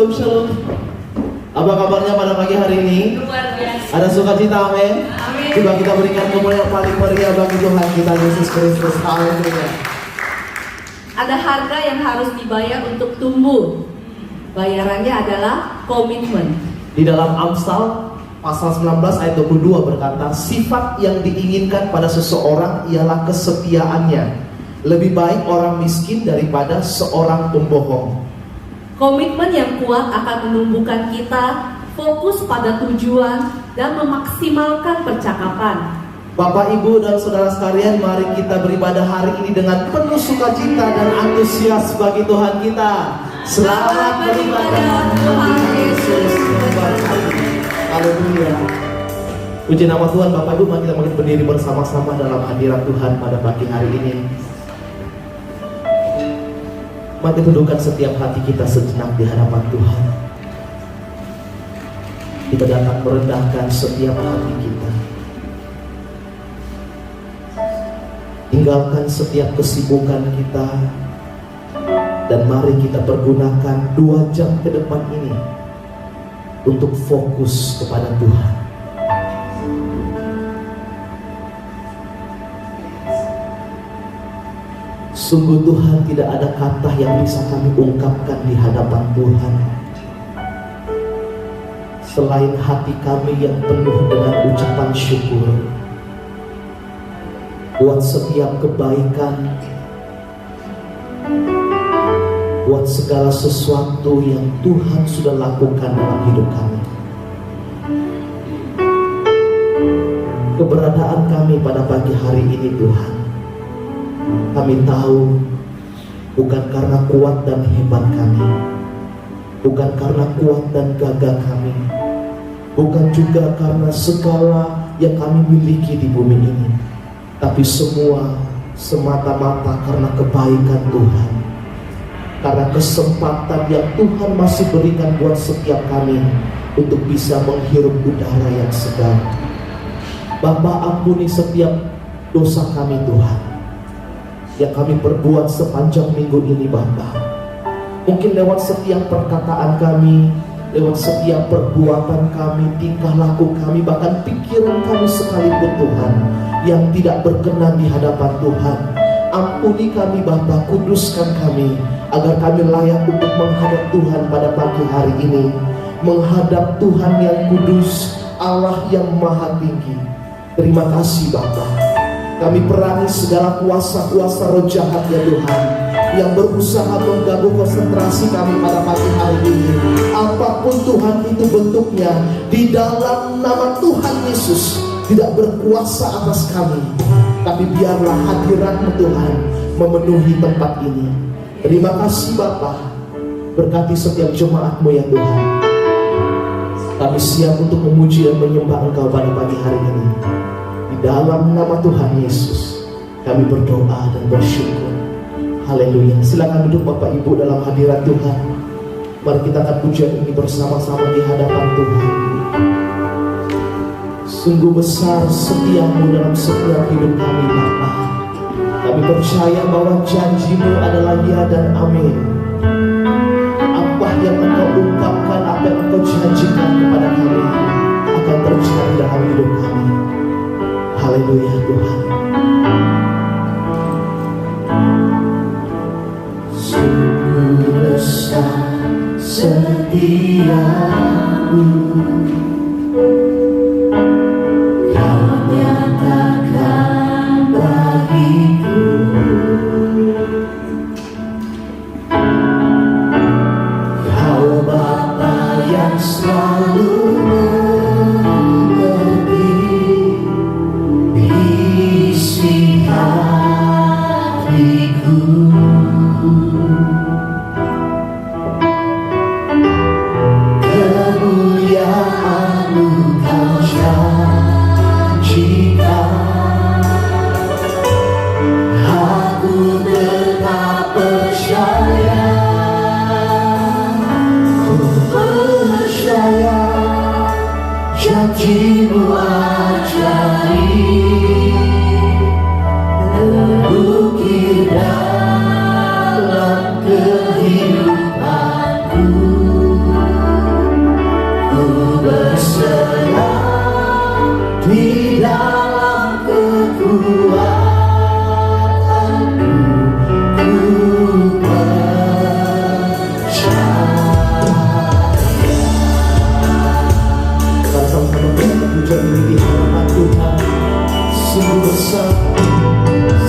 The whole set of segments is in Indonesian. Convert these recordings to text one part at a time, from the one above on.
Shalom shalom. Apa kabarnya pada pagi hari ini? Luar biasa. Ada sukacita, amin. Amin. Coba kita berikan kemuliaan yang paling meriah bagi Tuhan kita Yesus Kristus. Haleluya. Ada harga yang harus dibayar untuk tumbuh. Bayarannya adalah komitmen. Di dalam Amsal pasal 19 ayat 22 berkata, sifat yang diinginkan pada seseorang ialah kesetiaannya. Lebih baik orang miskin daripada seorang pembohong. Komitmen yang kuat akan menumbuhkan kita fokus pada tujuan dan memaksimalkan percakapan. Bapak, Ibu, dan saudara sekalian, mari kita beribadah hari ini dengan penuh sukacita dan antusias bagi Tuhan kita. Selamat beribadah Tuhan Yesus. Haleluya. Puji nama Tuhan. Bapak Ibu, mari kita berdiri bersama-sama dalam hadirat Tuhan pada pagi hari ini. Mari tundukkan setiap hati kita sejenak di hadapan Tuhan. Kita datang merendahkan setiap hati kita. Tinggalkan setiap kesibukan kita. Dan mari kita pergunakan 2 jam ke depan ini untuk fokus kepada Tuhan. Sungguh Tuhan, tidak ada kata yang bisa kami ungkapkan di hadapan Tuhan selain hati kami yang penuh dengan ucapan syukur buat setiap kebaikan, buat segala sesuatu yang Tuhan sudah lakukan dalam hidup kami. Keberadaan kami pada pagi hari ini Tuhan, kami tahu bukan karena kuat dan hebat kami, bukan karena kuat dan gagah kami, bukan juga karena segala yang kami miliki di bumi ini, tapi semua semata-mata karena kebaikan Tuhan, karena kesempatan yang Tuhan masih berikan buat setiap kami untuk bisa menghirup udara yang segar. Bapa, ampuni setiap dosa kami Tuhan yang kami perbuat sepanjang minggu ini Bapa. Mungkin lewat setiap perkataan kami, lewat setiap perbuatan kami, tingkah laku kami, bahkan pikiran kami sekalipun Tuhan, yang tidak berkenan di hadapan Tuhan. Ampuni kami Bapa, kuduskan kami, agar kami layak untuk menghadap Tuhan pada pagi hari ini. Menghadap Tuhan yang kudus, Allah yang maha tinggi. Terima kasih Bapa. Kami perangi segala kuasa-kuasa roh jahat ya Tuhan, yang berusaha mengganggu konsentrasi kami pada pagi hari ini. Apapun Tuhan itu bentuknya, di dalam nama Tuhan Yesus tidak berkuasa atas kami. Tapi biarlah hadirat-Mu Tuhan memenuhi tempat ini. Terima kasih Bapa. Berkati setiap jemaat-Mu ya Tuhan. Kami siap untuk memuji dan menyembah Engkau pada pagi hari ini. Di dalam nama Tuhan Yesus kami berdoa dan bersyukur. Haleluya. Silakan duduk Bapak Ibu dalam hadirat Tuhan. Mari kita akan pujian ini bersama-sama di hadapan Tuhan. Sungguh besar setiamu dalam setiap hidup kami Bapa. Kami percaya bahwa janji-Mu adalah ya dan amin. Apa yang Engkau ungkapkan, apa yang Engkau janjikan kepada kami akan terjadi dalam hidup kami. Haleluya Tuhan. Sungguh besar setiamu, Kau nyatakan bagiku. Kau Bapa yang selalu janji-Mu ajaib, terukir dalam kehidupanku. Ku berserah di dalam kekuatanmu, ku percaya. Sama-sama kita puja ini harapan Tuhan. Sungguh besar,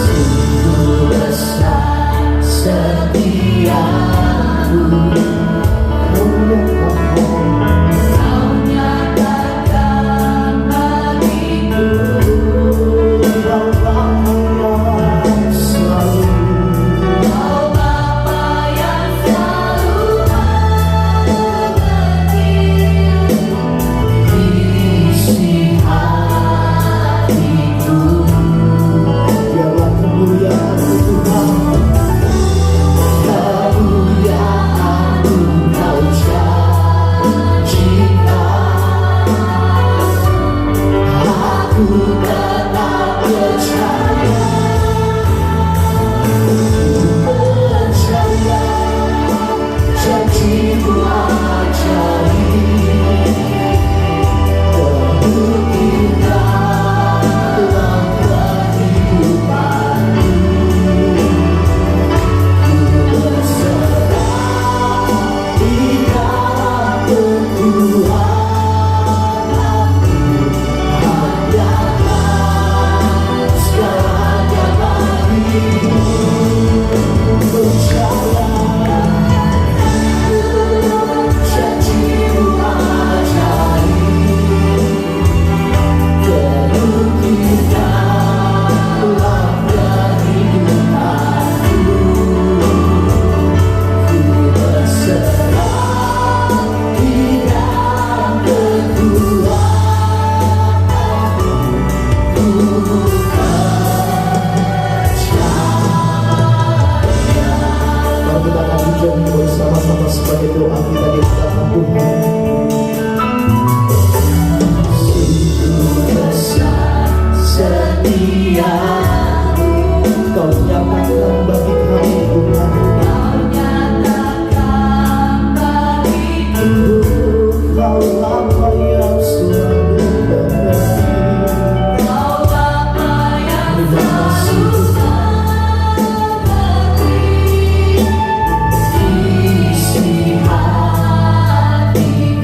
sungguh besar setiamu. Kau nyatakan bagiku, Kau Bapa yang selalu, Kau Bapa yang selalu mengerti isi hatiku. Biarlah kemuliaan Tuhan, kemuliaan Engkau janjikan. Aku tetap percaya, percaya janjimu ajaib, terbuktikan dalam kehidupanku. Ku berserah di dalam kekuatanmu, hanya segalanya bagimu. Percaya janjimu ajaib, terbuktikan dalam kehidupanku. Ku berserah di dalam kekuatanmu, ku percaya. Mari kita akan pujian bersama-sama sebagai doa kita di hadapan Tuhan. Sungguh besar setiamu, Kau nyatakan bagi kami Tuhan. Kau nyatakan bagiku, Kau Bapa yang selalu mengerti. Kau Bapa yang selalu mengerti isi hatiku.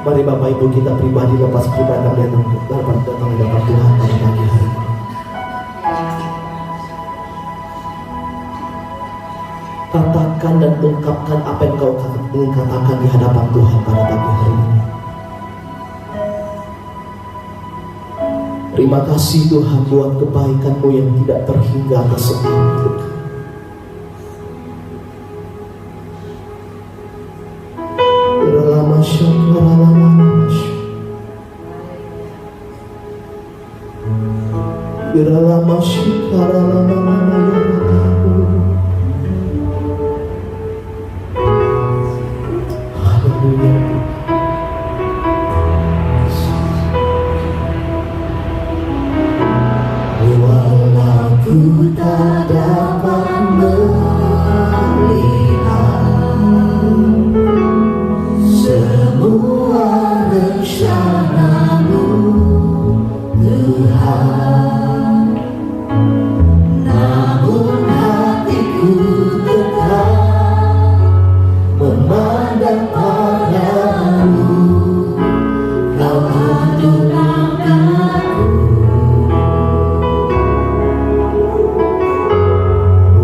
Mari Bapak Ibu kita pribadi lepas pribadi datang di hadapan Tuhan pada pagi hari ini. Katakan dan ungkapkan apa yang kau ingin katakan di hadapan Tuhan pada pagi hari ini. Terima kasih Tuhan buat kebaikan-Mu yang tidak terhingga atas setiap hidup kami. Walau ku tak dapat melihat semua rencana-Mu, Tuhan, namun hatiku tetap memandang padamu. Kau tuntun langkahku,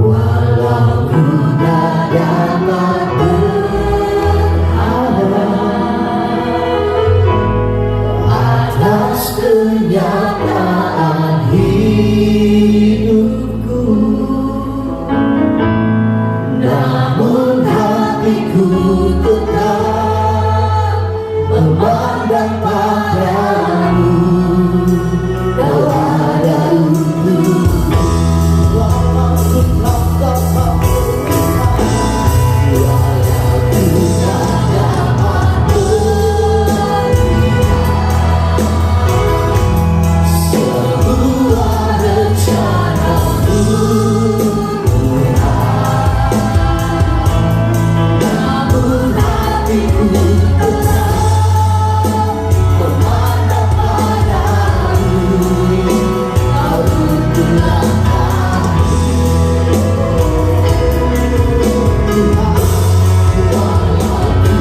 walau ku tak dapat berharap atas kenyataan hidupku, namun hatiku tetap memandang padamu. Kau ada untuk walau ku tak dapat melihat, walau ku tak dapat melihat semua rencana-Mu, Tuhan, namun hatiku tetap memandang padamu. Kau tuntun langkahku, Tuhan, walau ku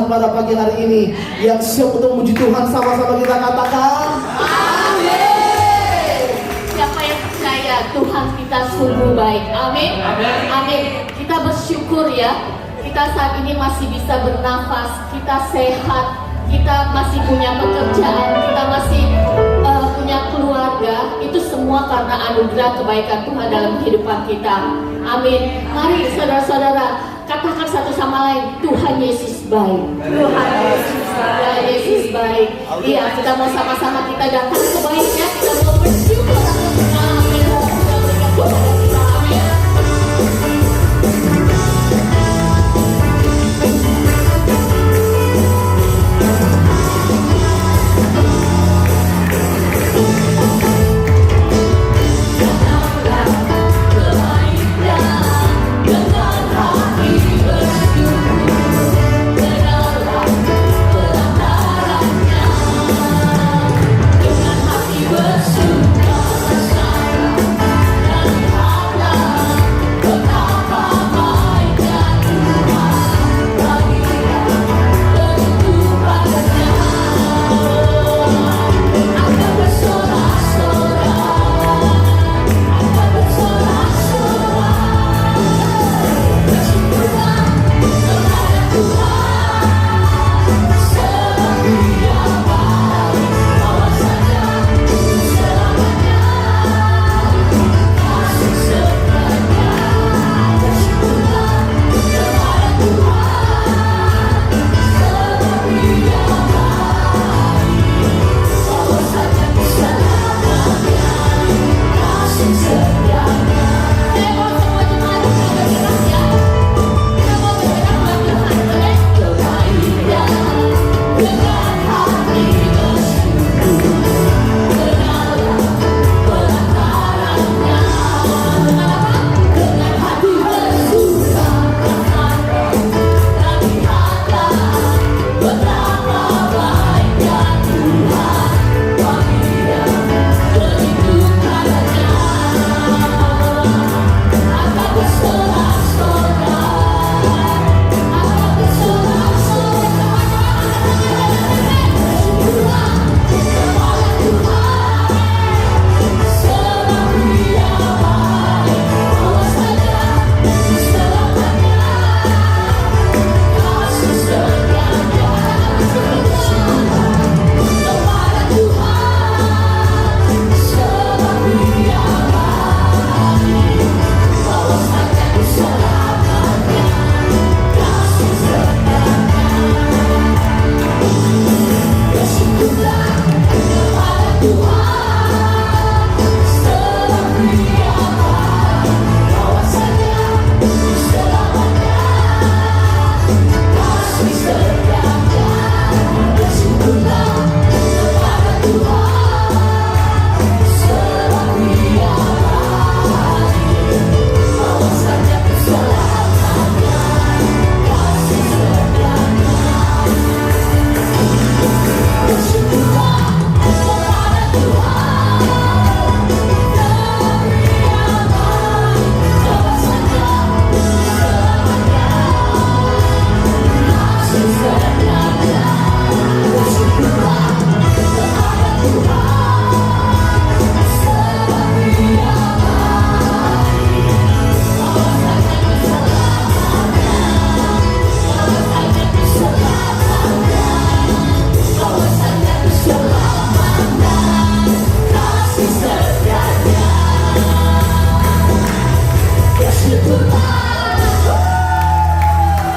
Tuhan pada pagi hari ini. Yang siap untuk memuji Tuhan, sama-sama kita katakan Amin. Siapa yang percaya Tuhan kita sungguh baik? Amin. Amin. Kita bersyukur ya. Kita saat ini masih bisa bernafas. Kita sehat. Kita masih punya pekerjaan. Kita masih punya keluarga. Itu semua karena anugerah kebaikan Tuhan dalam kehidupan kita. Amin. Mari saudara-saudara katakan satu sama lain, Tuhan Yesus baik. Tuhan Yesus baik. Tuhan Yesus baik. Iya, kita mau sama-sama kita datang ke baiknya. Kita mau bersyukur atas apa yang Tuhan berikan kepada kita. Amin.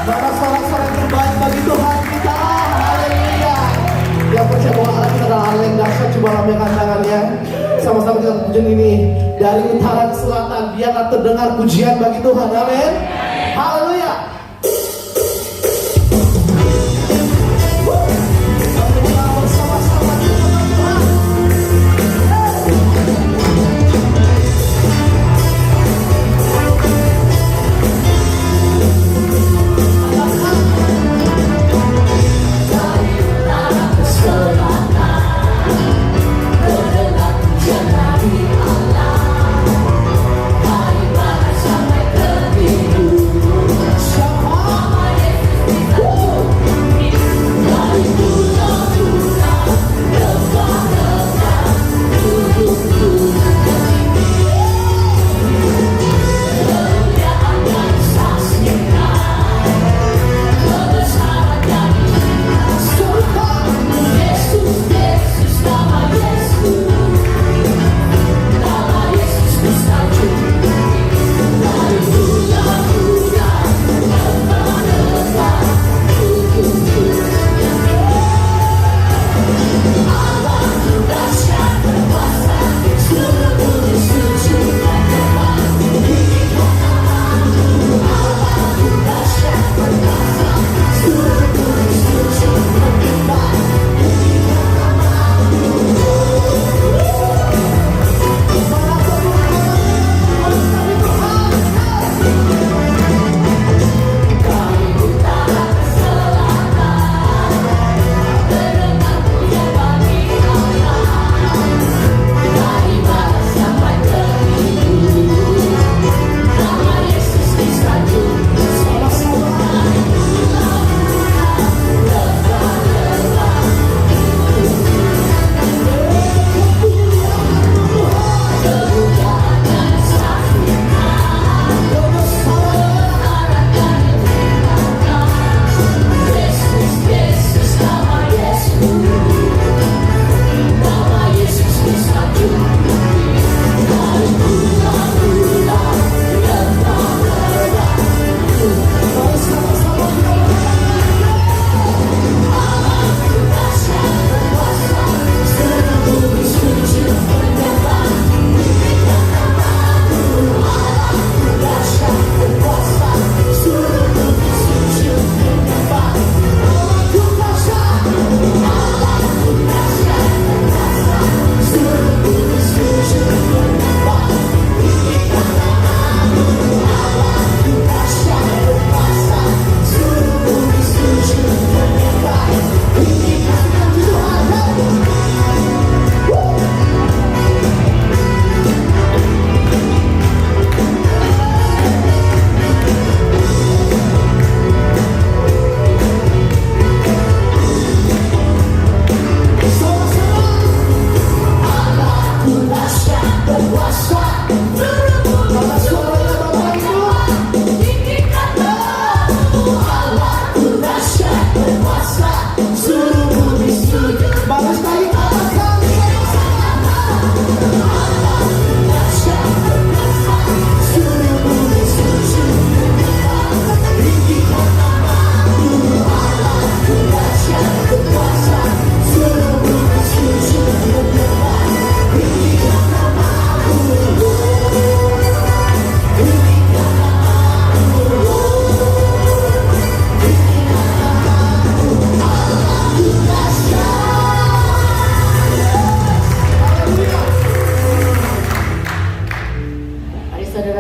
Mana sorak-sorai terbaik bagi Tuhan kita. Haleluya. Yang percaya bahwa Allah kita adalah Allah yang dahsyat, coba lambaikan tangannya. Sama-sama kita pujian ini dari utara ke selatan, biarlah terdengar pujian bagi Tuhan. Amin. Haleluya. Bersama-sama kita Tuhan. Allah, dari barat sampai ke timur.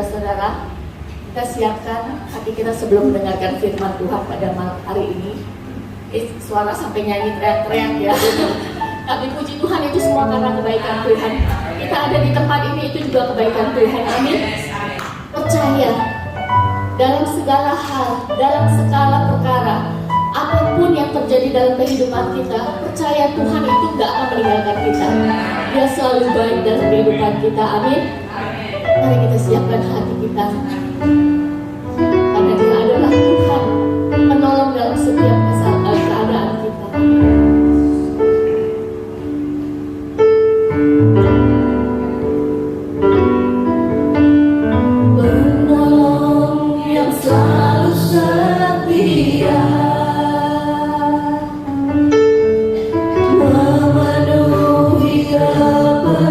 saudara-saudara, kita siapkan hati kita sebelum mendengarkan firman Tuhan pada malam hari ini. Suara sampai nyanyi teriak-teriak ya. Tapi puji Tuhan itu semua karena kebaikan Tuhan. Kita ada di tempat ini itu juga kebaikan Tuhan. Amin. Percaya dalam segala hal, dalam segala perkara, apapun yang terjadi dalam kehidupan kita, percaya Tuhan itu gak akan meninggalkan kita. Dia selalu baik dalam kehidupan kita. Amin. Mari kita siapkan hati kita, karena Dia adalah Tuhan penolong dalam setiap keadaan kita. Penolong yang selalu setia, memenuhi keperluanku.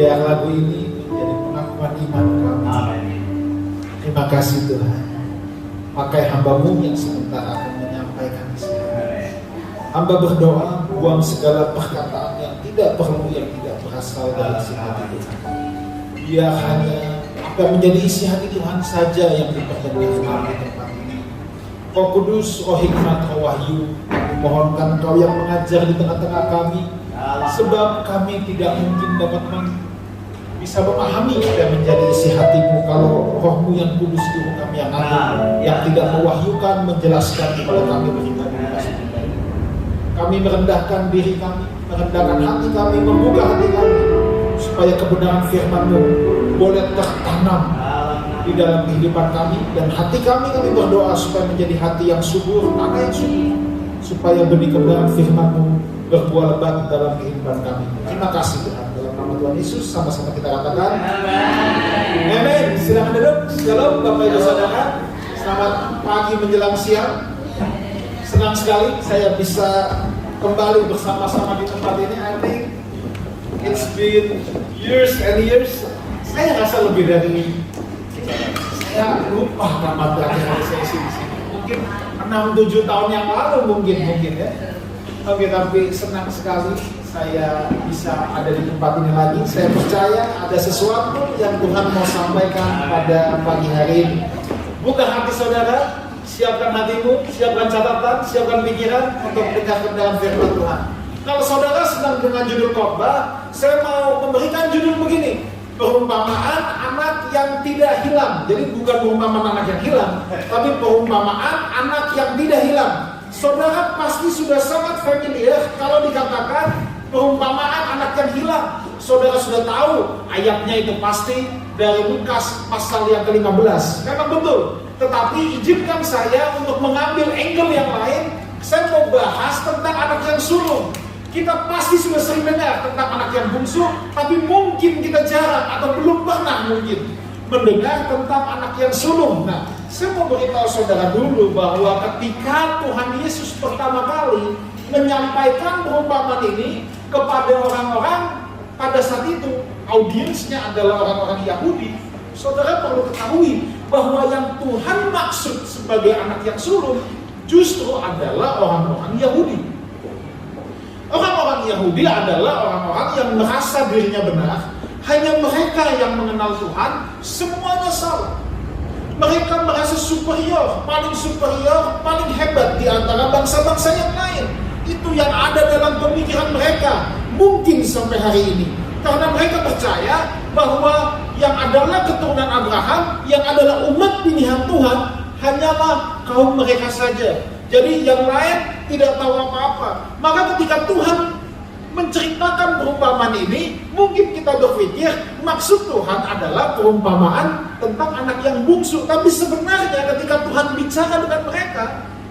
Biar lagu ini menjadi pengakuan iman kami. Terima kasih Tuhan. Pakai hamba-Mu yang sebentar akan menyampaikan semuanya. Hamba berdoa, buang segala perkataan yang tidak perlu, yang tidak berasal dari isi hati Tuhan. Biar hanya apa yang menjadi isi hati Tuhan saja yang diperdengarkan di tempat ini. Roh Kudus, Roh Hikmat, Roh Wahyu, mohonkan Kau yang mengajar di tengah-tengah kami, sebab kami tidak mungkin dapat bisa memahami apa yang menjadi isi hati-Mu kalau Roh-Mu yang kudus guru kami yang agung, yang tidak mewahyukan, menjelaskan kepada kami berita pribadi. Kami merendahkan diri kami, merendahkan hati kami, membuka hati kami, supaya kebenaran firman-Mu boleh tertanam di dalam kehidupan kami, dan hati kami berdoa supaya menjadi hati yang subur, tanah yang subur, supaya benih kebenaran firman-Mu berbuah lebat dalam kehidupan kami. Terima kasih Tuhan. Dalam nama Tuhan Yesus sama-sama kita katakan amin. Silakan duduk. Shalom Bapak Ibu Saudara. Selamat pagi menjelang siang. Senang sekali saya bisa kembali bersama-sama di tempat ini. I think it's been years and years. Saya rasa lebih dari, saya lupa nama terakhir kali saya di sini. Mungkin 6-7 tahun yang lalu mungkin ya. Oke, tapi senang sekali saya bisa ada di tempat ini lagi. Saya percaya ada sesuatu yang Tuhan mau sampaikan pada pagi hari ini. Buka hati saudara, siapkan hatimu, siapkan catatan, siapkan pikiran untuk mendengarkan dalam firman Tuhan. Kalau saudara sedang dengan judul khotbah, saya mau memberikan judul begini: perumpamaan anak yang tidak hilang. Jadi bukan perumpamaan anak yang hilang, tapi perumpamaan anak yang tidak hilang. Saudara pasti sudah sangat familiar kalau dikatakan perumpamaan anak yang hilang. Saudara sudah tahu ayatnya itu pasti dari Lukas pasal yang ke-15. Memang betul. Tetapi izinkan saya untuk mengambil angle yang lain. Saya mau bahas tentang anak yang sulung. Kita pasti sudah sering dengar tentang anak yang bungsu, tapi mungkin kita jarang atau belum pernah mungkin mendengar tentang anak yang sulung. Nah, saya mau beritahu saudara dulu bahwa ketika Tuhan Yesus pertama kali menyampaikan perumpamaan ini kepada orang-orang pada saat itu, audiensnya adalah orang-orang Yahudi. Saudara perlu ketahui bahwa yang Tuhan maksud sebagai anak yang sulung justru adalah orang-orang Yahudi. Orang-orang Yahudi adalah orang-orang yang merasa dirinya benar. Hanya mereka yang mengenal Tuhan, semuanya salah. Mereka merasa superior, paling hebat di antara bangsa-bangsa yang lain. Itu yang ada dalam pemikiran mereka, mungkin sampai hari ini. Karena mereka percaya bahwa yang adalah keturunan Abraham, yang adalah umat pilihan Tuhan, hanyalah kaum mereka saja. Jadi yang lain tidak tahu apa-apa. Maka ketika Tuhan menceritakan perumpamaan ini, mungkin kita berpikir maksud Tuhan adalah perumpamaan tentang anak yang bungsu. Tapi sebenarnya ketika Tuhan bicara dengan mereka,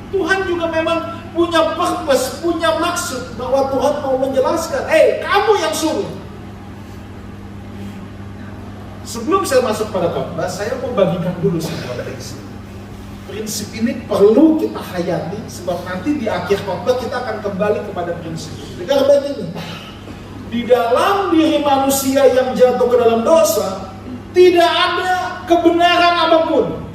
Tuhan juga memang punya purpose, punya maksud bahwa Tuhan mau menjelaskan, kamu yang sulung. Sebelum saya masuk pada khotbah, saya mau bagikan dulu sebuah prinsip. Prinsip ini perlu kita hayati, sebab nanti di akhir khotbah kita akan kembali kepada prinsip. Dengar baik ini. Di dalam diri manusia yang jatuh ke dalam dosa, tidak ada kebenaran apapun.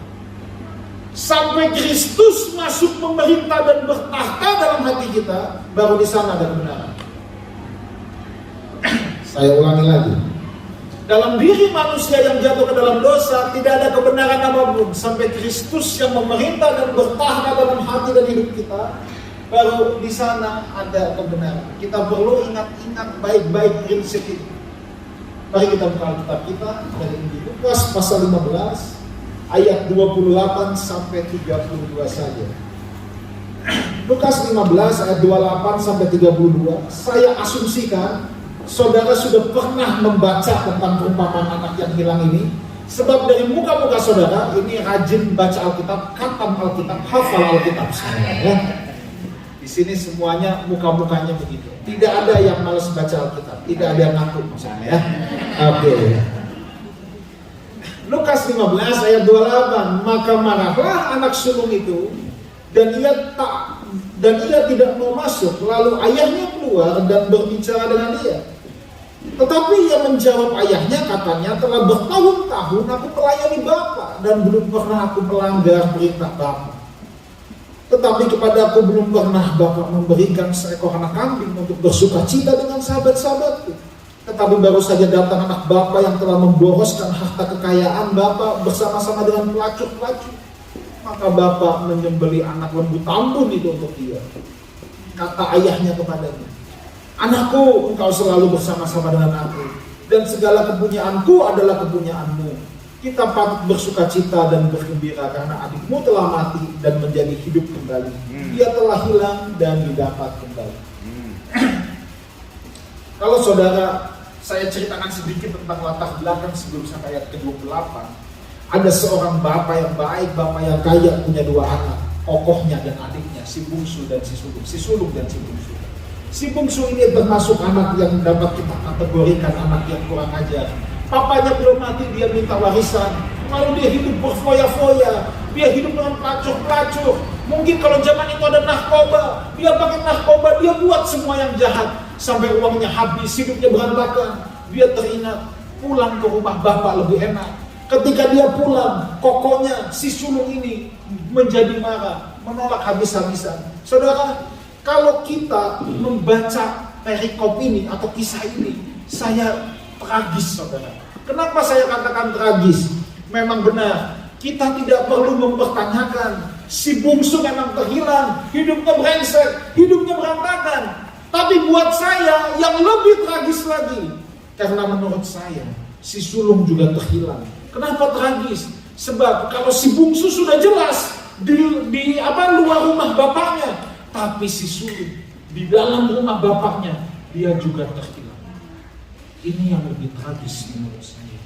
Sampai Kristus masuk memerintah dan bertahta dalam hati kita, baru di sana ada kebenaran. Saya ulangi lagi. Dalam diri manusia yang jatuh ke dalam dosa, tidak ada kebenaran apapun. Sampai Kristus yang memerintah dan bertahta dalam hati dan hidup kita, baru di sana ada kebenaran. Kita perlu ingat-ingat baik-baik prinsip itu. Mari kita buka kitab kita dari Lukas pasal 15 ayat 28 sampai 32 saja. Lukas 15 ayat 28 sampai 32. Saya asumsikan saudara sudah pernah membaca tentang perumpamaan anak yang hilang ini. Sebab dari muka-muka saudara ini rajin baca Alkitab, khatam Alkitab, hafal Alkitab ya. Di sini semuanya muka-mukanya begitu. Tidak ada yang malas baca Alkitab, tidak ada yang ngaku maksudnya ya. Oke. Lukas 15 ayat 28, maka marahlah anak sulung itu dan ia tidak mau masuk. Lalu ayahnya keluar dan berbicara dengan dia. Tetapi ia menjawab ayahnya, katanya, telah bertahun-tahun aku melayani Bapa dan belum pernah aku melanggar perintah Bapa. Tetapi kepada aku belum pernah Bapa memberikan seekor anak kambing untuk bersuka cita dengan sahabat-sahabatku. Tetapi baru saja datang anak Bapa yang telah memboroskan harta kekayaan Bapa bersama-sama dengan pelacur-pelacur. Maka Bapa menyembeli anak lembu tambun itu untuk dia. Kata ayahnya kepadanya, anakku, engkau selalu bersama-sama dengan aku, dan segala kepunyaanku adalah kepunyaanmu. Kita patut bersuka cita dan bergembira karena adikmu telah mati dan menjadi hidup kembali. Dia telah hilang dan didapat kembali. Kalau saudara, saya ceritakan sedikit tentang latar belakang sebelum sampai ayat ke-28. Ada seorang bapak yang baik, bapak yang kaya, punya dua anak, kokohnya dan adiknya, si bungsu dan si sulung, si sulung dan si bungsu. Si bungsu ini termasuk anak yang dapat kita kategorikan anak yang kurang ajar. Papanya belum mati, dia minta warisan, lalu dia hidup berfoya-foya, dia hidup dengan pelacur-pelacur. Mungkin kalau zaman itu ada narkoba, dia pakai narkoba, dia buat semua yang jahat. Sampai uangnya habis, hidupnya berantakan. Dia teringat pulang ke rumah bapak lebih enak. Ketika dia pulang, kokonya si sulung ini menjadi marah, menolak habis-habisan. Saudara, kalau kita membaca perikop ini atau kisah ini, saya tragis, saudara. Kenapa saya katakan tragis? Memang benar, kita tidak perlu mempertanyakan si bungsu memang terhilang, hidupnya brengsek, hidupnya berantakan. Tapi buat saya yang lebih tragis lagi, karena menurut saya si sulung juga terhilang. Kenapa tragis? Sebab kalau si bungsu sudah jelas di luar rumah bapaknya, tapi si sulung di dalam rumah bapaknya dia juga terhilang. Ini yang lebih tragis menurut saya.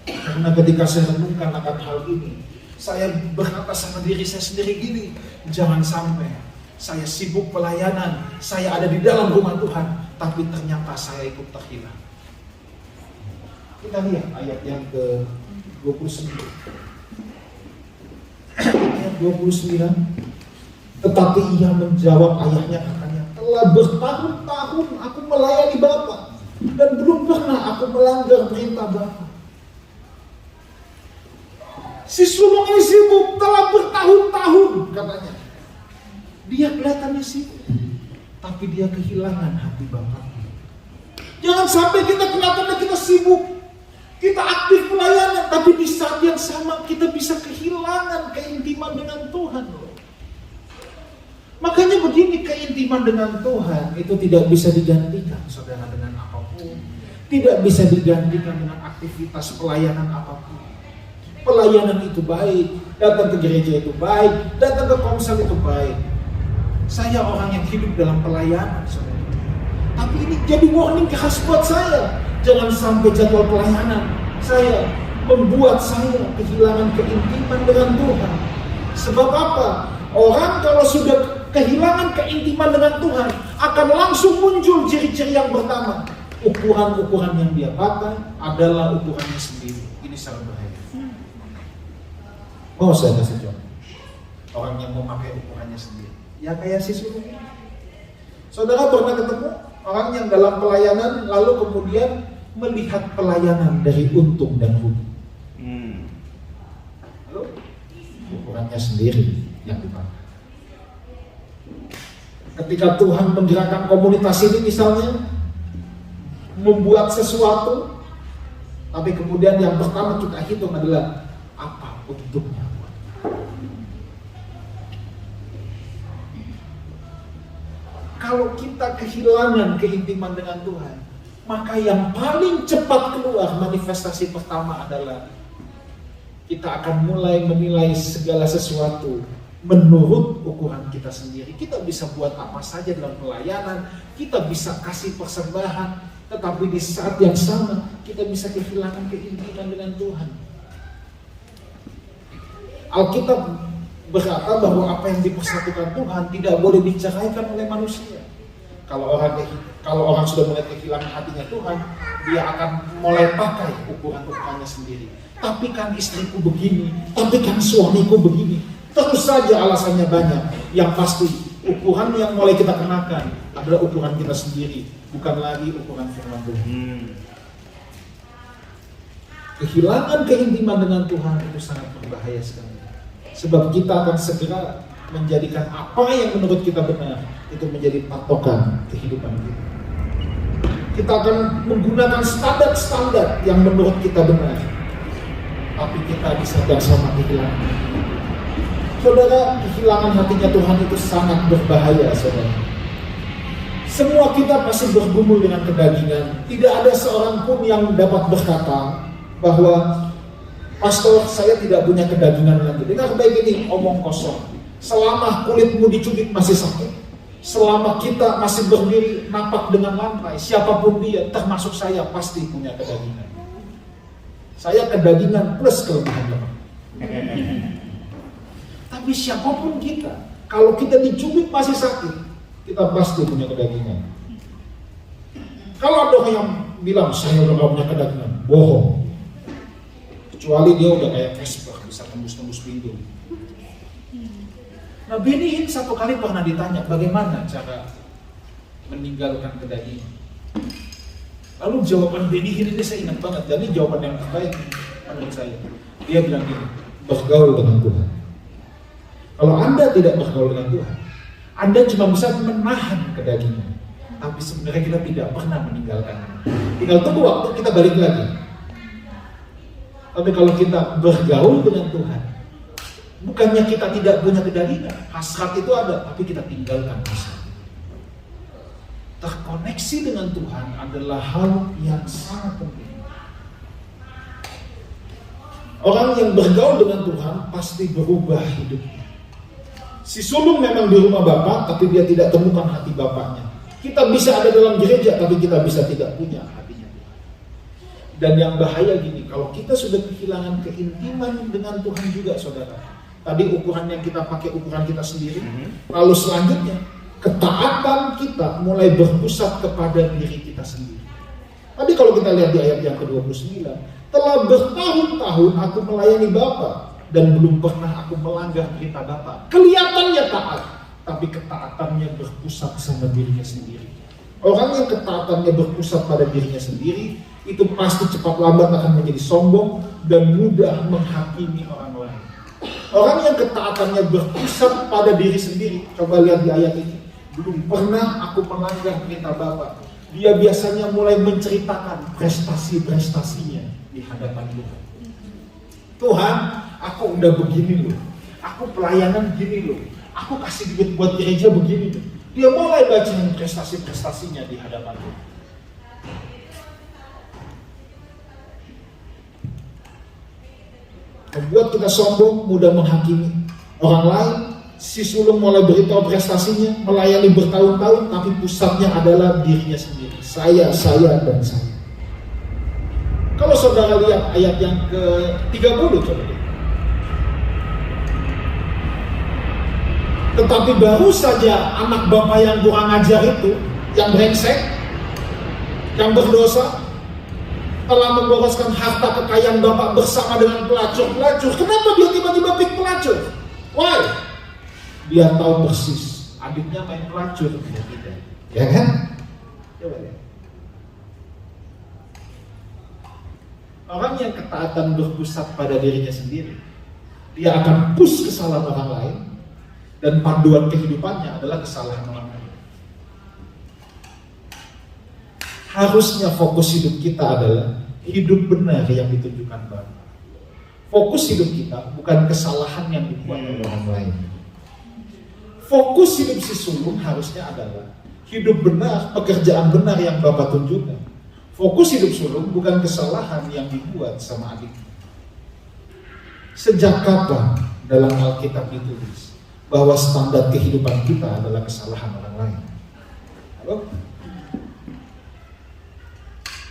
Karena ketika saya renungkan akan hal ini, saya berkata sama diri saya sendiri gini, jangan sampai saya sibuk pelayanan, saya ada di dalam rumah Tuhan, tapi ternyata saya ikut terhilang. Kita lihat ayat yang ke-29. Ayat 29. Tetapi ia menjawab ayahnya, katanya, telah bertahun-tahun aku melayani Bapa dan belum pernah aku melanggar perintah Bapa. Si sulung ini sibuk telah bertahun-tahun, katanya. Dia kelihatannya sibuk, tapi dia kehilangan hati Bapaknya. Jangan sampai kita kelihatannya kita sibuk, kita aktif pelayanan, tapi di saat yang sama kita bisa kehilangan keintiman dengan Tuhan. Makanya begini, keintiman dengan Tuhan itu tidak bisa digantikan, saudara, dengan apapun. Tidak bisa digantikan dengan aktivitas pelayanan apapun. Pelayanan itu baik, datang ke gereja itu baik, datang ke komsel itu baik. Saya orang yang hidup dalam pelayanan, saudara. Tapi ini jadi warning keras buat saya. Jangan sampai jadwal pelayanan saya membuat saya kehilangan keintiman dengan Tuhan. Sebab apa? Orang kalau sudah kehilangan keintiman dengan Tuhan, akan langsung muncul ciri-ciri yang pertama. Ukuran-ukuran yang dia pakai adalah ukurannya sendiri. Ini sangat bahaya. Mau saya kasih contoh. Orang yang memakai ukurannya sendiri, ya kayak si sulung ini. Saudara pernah ketemu orang yang dalam pelayanan lalu kemudian melihat pelayanan dari untung dan rugi? Lalu ukurannya sendiri yang dipakai. Ketika Tuhan menggerakkan komunitas ini misalnya, membuat sesuatu, tapi kemudian yang pertama kita hitung adalah apa untungnya. Kalau kita kehilangan keintiman dengan Tuhan, maka yang paling cepat keluar manifestasi pertama adalah kita akan mulai menilai segala sesuatu menurut ukuran kita sendiri. Kita bisa buat apa saja dalam pelayanan, kita bisa kasih persembahan, tetapi di saat yang sama kita bisa kehilangan keintiman dengan Tuhan. Alkitab berkata bahwa apa yang dipersatukan Tuhan tidak boleh diceraikan oleh manusia. Kalau orang sudah mulai kehilangan hatinya Tuhan, dia akan mulai pakai ukuran-ukurannya sendiri. Tapi kan istriku begini, tapi kan suamiku begini. Terus saja alasannya banyak. Yang pasti ukuran yang mulai kita kenakan adalah ukuran kita sendiri, bukan lagi ukuran firman Tuhan. Kehilangan keintiman dengan Tuhan itu sangat berbahaya sekali. Sebab kita akan segera menjadikan apa yang menurut kita benar itu menjadi patokan kehidupan kita. Kita akan menggunakan standar-standar yang menurut kita benar, tapi kita bisa bersama kehilangan. Saudara, kehilangan hatinya Tuhan itu sangat berbahaya, saudara. Semua kita pasti bergumul dengan kedagingan. Tidak ada seorang pun yang dapat berkata bahwa pastor, saya tidak punya kedagingan lagi. Dengar baik ini, omong kosong. Selama kulitmu dicubit masih sakit, selama kita masih berdiri napak dengan lantai, siapapun dia, termasuk saya, pasti punya kedagingan. Saya kedagingan plus kelemahan lemah. Tapi siapapun kita, kalau kita dicubit masih sakit, kita pasti punya kedagingan. Kalau ada orang yang bilang saya udah gak punya kedagingan, bohong. Kecuali dia udah kayak Vesper, bisa tembus-tembus pintu. Nah, Benny Hinn satu kali pernah ditanya bagaimana cara meninggalkan kedagingan. Lalu jawaban Benny Hinn ini saya ingat banget, jadi jawaban yang terbaik menurut saya. Dia bilang gini, bergaul dengan Tuhan. Kalau Anda tidak bergaul dengan Tuhan, Anda cuma bisa menahan kedagingan, tapi sebenarnya kita tidak pernah meninggalkannya. Tinggal tunggu waktu kita balik lagi. Tapi kalau kita bergaul dengan Tuhan, bukannya kita tidak punya kedagingan, hasrat itu ada, tapi kita tinggalkan hasrat. Terkoneksi dengan Tuhan adalah hal yang sangat penting. Orang yang bergaul dengan Tuhan pasti berubah hidupnya. Si sulung memang di rumah Bapa, tapi dia tidak temukan hati Bapaknya. Kita bisa ada dalam gereja, tapi kita bisa tidak punya hatinya. Dan yang bahaya gini, kalau kita sudah kehilangan keintiman dengan Tuhan juga, saudara. Tadi ukuran yang kita pakai, ukuran kita sendiri. Lalu selanjutnya, ketaatan kita mulai berpusat kepada diri kita sendiri. Tadi kalau kita lihat di ayat yang ke-29, telah bertahun-tahun aku melayani Bapa, dan belum pernah aku melanggar perintah Bapa. Kelihatannya taat, tapi ketaatannya berpusat sama dirinya sendiri. Orang yang ketaatannya berpusat pada dirinya sendiri, itu pasti cepat lambat akan menjadi sombong dan mudah menghakimi orang lain. Orang yang ketaatannya berpusat pada diri sendiri, coba lihat di ayat ini, belum pernah aku melanggar perintah Bapa. Dia biasanya mulai menceritakan prestasi-prestasinya di hadapan Tuhan. Tuhan, aku udah begini loh, aku pelayanan begini loh, aku kasih duit buat gereja begini loh. Dia mulai bacain prestasi-prestasinya di hadapan Tuhan. Membuat kita sombong, mudah menghakimi orang lain. Si sulung mulai beritahu prestasinya, melayani bertahun-tahun, tapi pusatnya adalah dirinya sendiri. Saya, dan saya. Kalau saudara lihat ayat yang ke-30, coba lihat. Tetapi baru saja anak bapak yang kurang ajar itu, yang brengsek, yang berdosa, telah memboroskan harta kekayaan bapak bersama dengan pelacur-pelacur. Kenapa dia tiba-tiba pick pelacur? Why? Dia tahu persis adiknya main pelacur, dia tidak. Ya kan? Coba lihat. Orang yang ketaatan berpusat pada dirinya sendiri, dia akan push kesalahan orang lain, dan panduan kehidupannya adalah kesalahan orang lain. Harusnya fokus hidup kita adalah hidup benar yang ditunjukkan Bapa. Fokus hidup kita bukan kesalahan yang dibuat oleh orang lain. Fokus hidup si sulung harusnya adalah hidup benar, pekerjaan benar yang Bapa tunjukkan. Fokus hidup sulung bukan kesalahan yang dibuat sama adiknya. Sejak kapan dalam Alkitab ditulis bahwa standar kehidupan kita adalah kesalahan orang lain? Halo?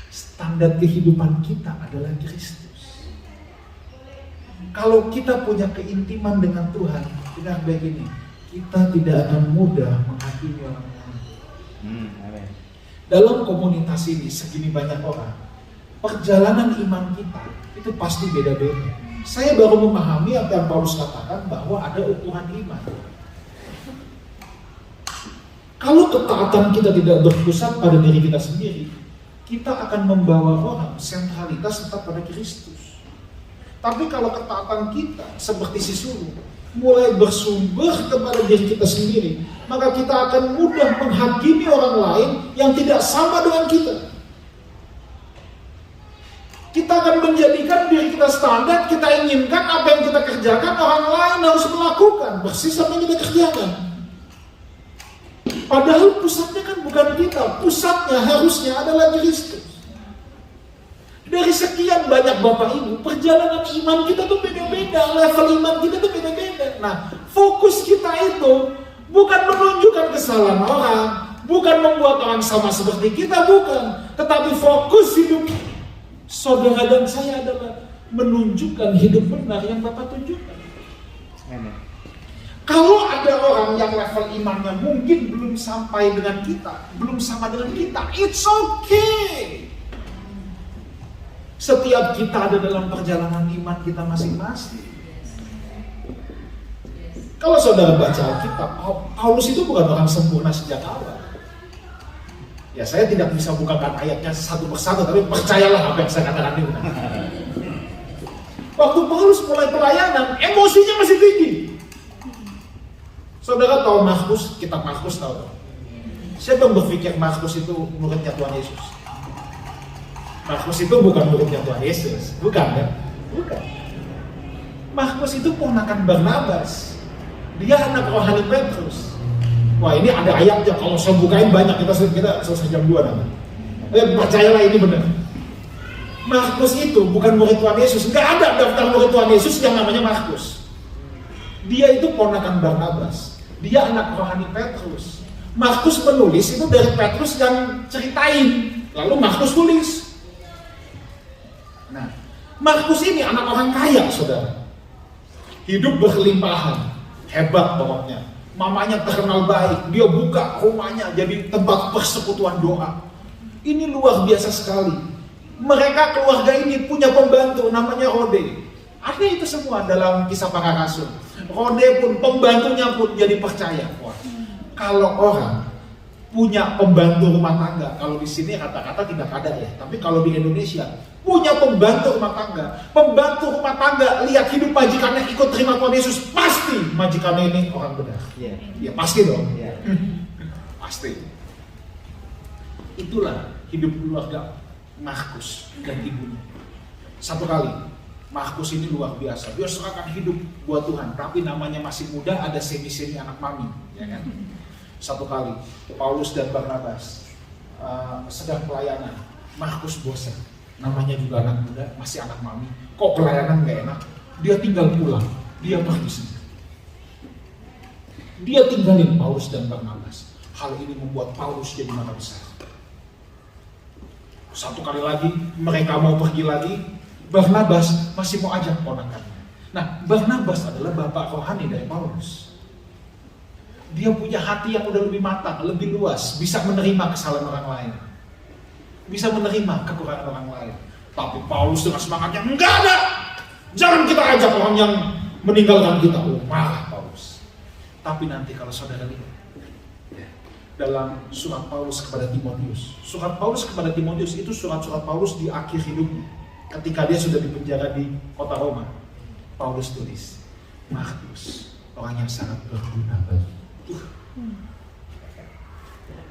Standar kehidupan kita adalah Kristus. Kalau kita punya keintiman dengan Tuhan, dengan baik ini, kita tidak akan mudah menghakimi orang lain. Dalam komunitas ini segini banyak orang, perjalanan iman kita itu pasti beda-beda. Saya baru memahami apa yang Paulus katakan bahwa ada ukuran iman. Kalau ketaatan kita tidak berpusat pada diri kita sendiri, kita akan membawa orang sentralitas tetap pada Kristus. Tapi kalau ketaatan kita seperti si sulung mulai bersumber kepada diri kita sendiri, maka kita akan mudah menghakimi orang lain yang tidak sama dengan kita. Kita akan menjadikan diri kita standar, kita inginkan apa yang kita kerjakan orang lain harus melakukan persis apa yang kita kerjakan. Padahal pusatnya kan bukan kita, pusatnya harusnya adalah Kristus. Dari sekian banyak Bapak Ibu, perjalanan iman kita tuh beda-beda, level iman kita tuh beda-beda. Nah, fokus kita itu bukan menunjukkan kesalahan orang, bukan membuat orang sama seperti kita, bukan. Tetapi fokus hidup saudara dan saya adalah menunjukkan hidup benar yang Bapak tunjukkan. Kalau ada orang yang level imannya mungkin belum sampai dengan kita, belum sama dengan kita, it's okay. Setiap kita ada dalam perjalanan iman kita masing-masing. Kalau saudara baca Alkitab, Paulus itu bukan orang sempurna sejak awal. Ya, saya tidak bisa bukakan ayatnya satu persatu, tapi percayalah apa yang saya katakan ini. Waktu Paulus mulai pelayanan, emosinya masih tinggi. Saudara tahu Markus, kitab Markus tahu? Siapa yang berpikir Markus itu muridnya Tuhan Yesus? Markus itu bukan muridnya Tuhan Yesus, bukan kan? Bukan. Markus itu ponakan Barnabas. Dia anak rohani Petrus. Wah, ini ada ayatnya, kalau saya bukain banyak, kita selesai jam 2 nanti. Percayalah ini benar. Markus itu bukan murid Tuhan Yesus. Nggak ada daftar murid Tuhan Yesus yang namanya Markus. Dia itu ponakan Barnabas. Dia anak rohani Petrus. Markus menulis itu dari Petrus yang ceritain, lalu Markus tulis. Nah, Markus ini anak orang kaya, saudara. Hidup berkelimpahan, hebat pokoknya. Mamanya terkenal baik, dia buka rumahnya jadi tempat persekutuan doa. Ini luar biasa sekali. Mereka keluarga ini punya pembantu namanya Rode. Ada itu semua dalam Kisah Para Rasul. Rode pun, pembantunya pun jadi percaya. Wah, kalau orang punya pembantu rumah tangga, kalau di sini kata-kata tidak ada ya, tapi kalau di Indonesia punya pembantu rumah tangga, lihat hidup majikannya ikut terima Tuhan Yesus, pasti majikannya ini orang benar. Ya pasti dong. Pasti. Itulah hidup keluarga Markus dan ibunya. Satu kali Markus ini luar biasa, dia serahkan hidup buat Tuhan, tapi namanya masih muda, ada semi-semi anak mami, ya kan? Satu kali Paulus dan Barnabas sedang pelayanan, Markus bosan, namanya juga anak muda, masih anak mami, kok pelayanan gak enak, dia tinggal pulang, dia pergi sendiri. Dia tinggalin Paulus dan Barnabas. Hal ini membuat Paulus jadi marah besar. Satu kali lagi mereka mau pergi lagi, Barnabas masih mau ajak ponakannya. Nah, Barnabas adalah bapak rohani dari Paulus. Dia punya hati yang udah lebih matang, lebih luas, bisa menerima kesalahan orang lain, bisa menerima kekurangan orang lain. Tapi Paulus dengan semangatnya, enggak ada, jangan kita ajak orang yang meninggalkan kita. Marah Paulus. Tapi nanti kalau saudara lihat dalam surat Paulus kepada Timotius, surat Paulus kepada Timotius itu surat-surat Paulus di akhir hidupnya. Ketika dia sudah dipenjara di kota Roma, Paulus tulis, Markus, orang yang sangat berguna bagi.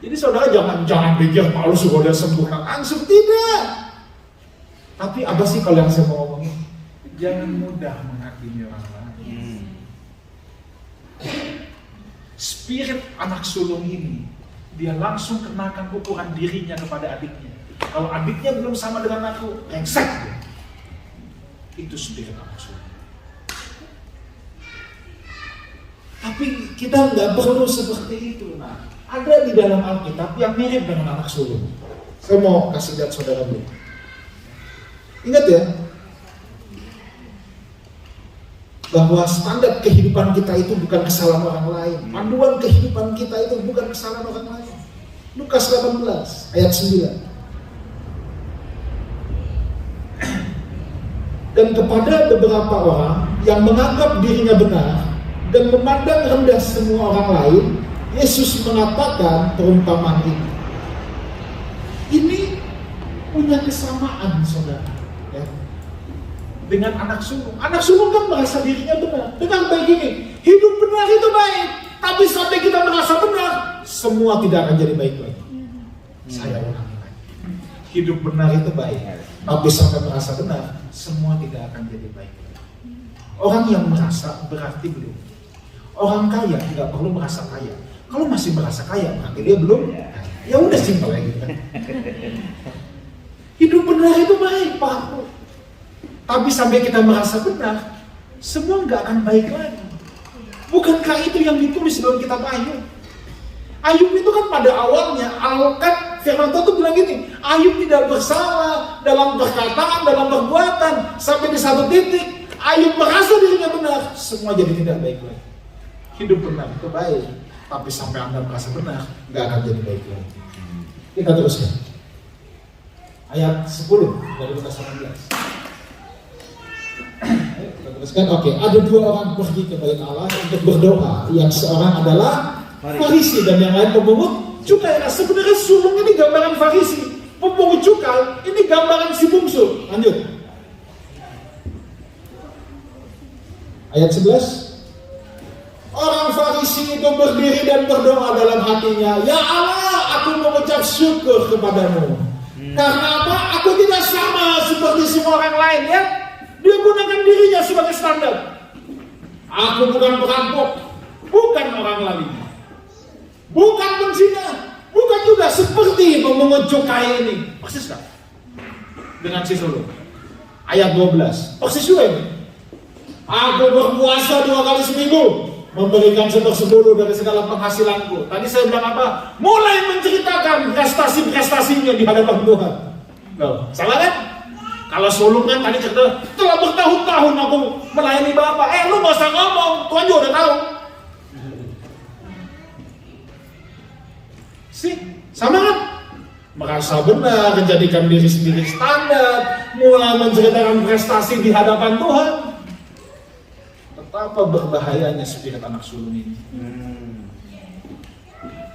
Jadi saudara jangan pikir Paulus sudah sempurna langsung, tidak. Tapi apa sih kalau yang saya mau ngomongin? Jangan mudah menghakimi orang lain. Spirit anak sulung ini, dia langsung kenakan ukuran dirinya kepada adiknya. Kalau adiknya belum sama dengan aku, rengsek. Itu spirit anak sulung. Tapi kita nggak perlu seperti itu. Nah, ada di dalam Alkitab yang mirip dengan anak sulung. Saya mau kasih lihat saudara dulu. Ingat ya, bahwa standar kehidupan kita itu bukan kesalahan orang lain. Panduan kehidupan kita itu bukan kesalahan orang lain. Lukas 18 ayat 9. Dan kepada beberapa orang yang menganggap dirinya benar dan memandang rendah semua orang lain, Yesus mengatakan perumpamaan ini. Ini punya kesamaan, saudara, ya, dengan anak sulung. Anak sulung kan merasa dirinya benar. Dengan baik ini, hidup benar itu baik. Tapi sampai kita merasa benar, semua tidak akan jadi baik lagi. Saya ulangi lagi. Hidup benar itu baik. Tapi sampai merasa benar, semua tidak akan jadi baik lagi. Orang yang merasa berarti belum. Orang kaya tidak perlu merasa kaya. Kalau masih merasa kaya, berarti dia belum. Ya udah simpel aja gitu. Hidup benar itu baik, Pak. Tapi sampai kita merasa benar, semua nggak akan baik lagi. Bukankah itu yang ditulis dalam kitab Ayub? Ayub itu kan pada awalnya, kan firman Tuhan itu bilang gini, Ayub tidak bersalah dalam perkataan, dalam perbuatan. Sampai di satu titik, Ayub merasa dirinya benar, semua jadi tidak baik lagi. Hidup benar itu baik, tapi sampai Anda merasa benar, nggak akan jadi baik lagi. Kita teruskan. Ayat 10 dari Lukas 19. Ayo, kita teruskan. Oke, ada dua orang pergi ke bait Allah untuk berdoa. Yang seorang adalah Farisi dan yang lain pemungut cukai. Nah, sebenarnya sulung ini gambaran Farisi, pemungut cukai ini gambaran si bungsu. Lanjut. Ayat 11. Orang Farisi itu berdiri dan berdoa dalam hatinya, "Ya Allah, aku mengucap syukur kepadamu. Karena apa? Aku tidak sama seperti semua orang lain." Ya, dia gunakan dirinya sebagai standar. Aku bukan perampok, bukan orang lain, bukan penzina, bukan juga seperti pemungut cukai ini. Persis kan? Dengan si sulung. Ayat 12. Persis juga ini. Aku berpuasa 2 kali seminggu, memberikan 1/10 dari segala penghasilanku. Tadi saya bilang apa? Mulai menceritakan prestasi-prestasinya di hadapan Tuhan. Loh, salah kan? Kalau sulung kan tadi cerita, telah bertahun-tahun aku melayani Bapak. Lu gak usah ngomong, Tuhan juga udah tahu. Sih, sama kan? Merasa benar, menjadikan diri sendiri standar, mulai menceritakan prestasi di hadapan Tuhan. Betapa berbahayanya spirit anak sulung ini.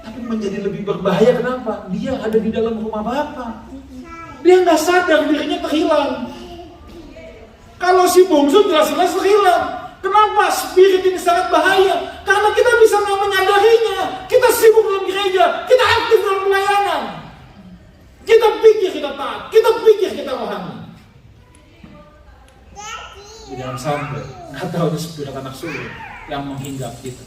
Tapi menjadi lebih berbahaya kenapa? Dia ada di dalam rumah Bapa. Dia nggak sadar dirinya terhilang. Kalau si bungsu jelas-jelas terhilang. Kenapa spirit ini sangat bahaya? Karena kita bisa nggak menyadarinya. Kita sibuk dalam gereja, kita aktif dalam pelayanan. Kita pikir kita taat, kita pikir kita rohani. Jangan sampai nggak tahu ada spirit anak sulung yang menghinggap kita.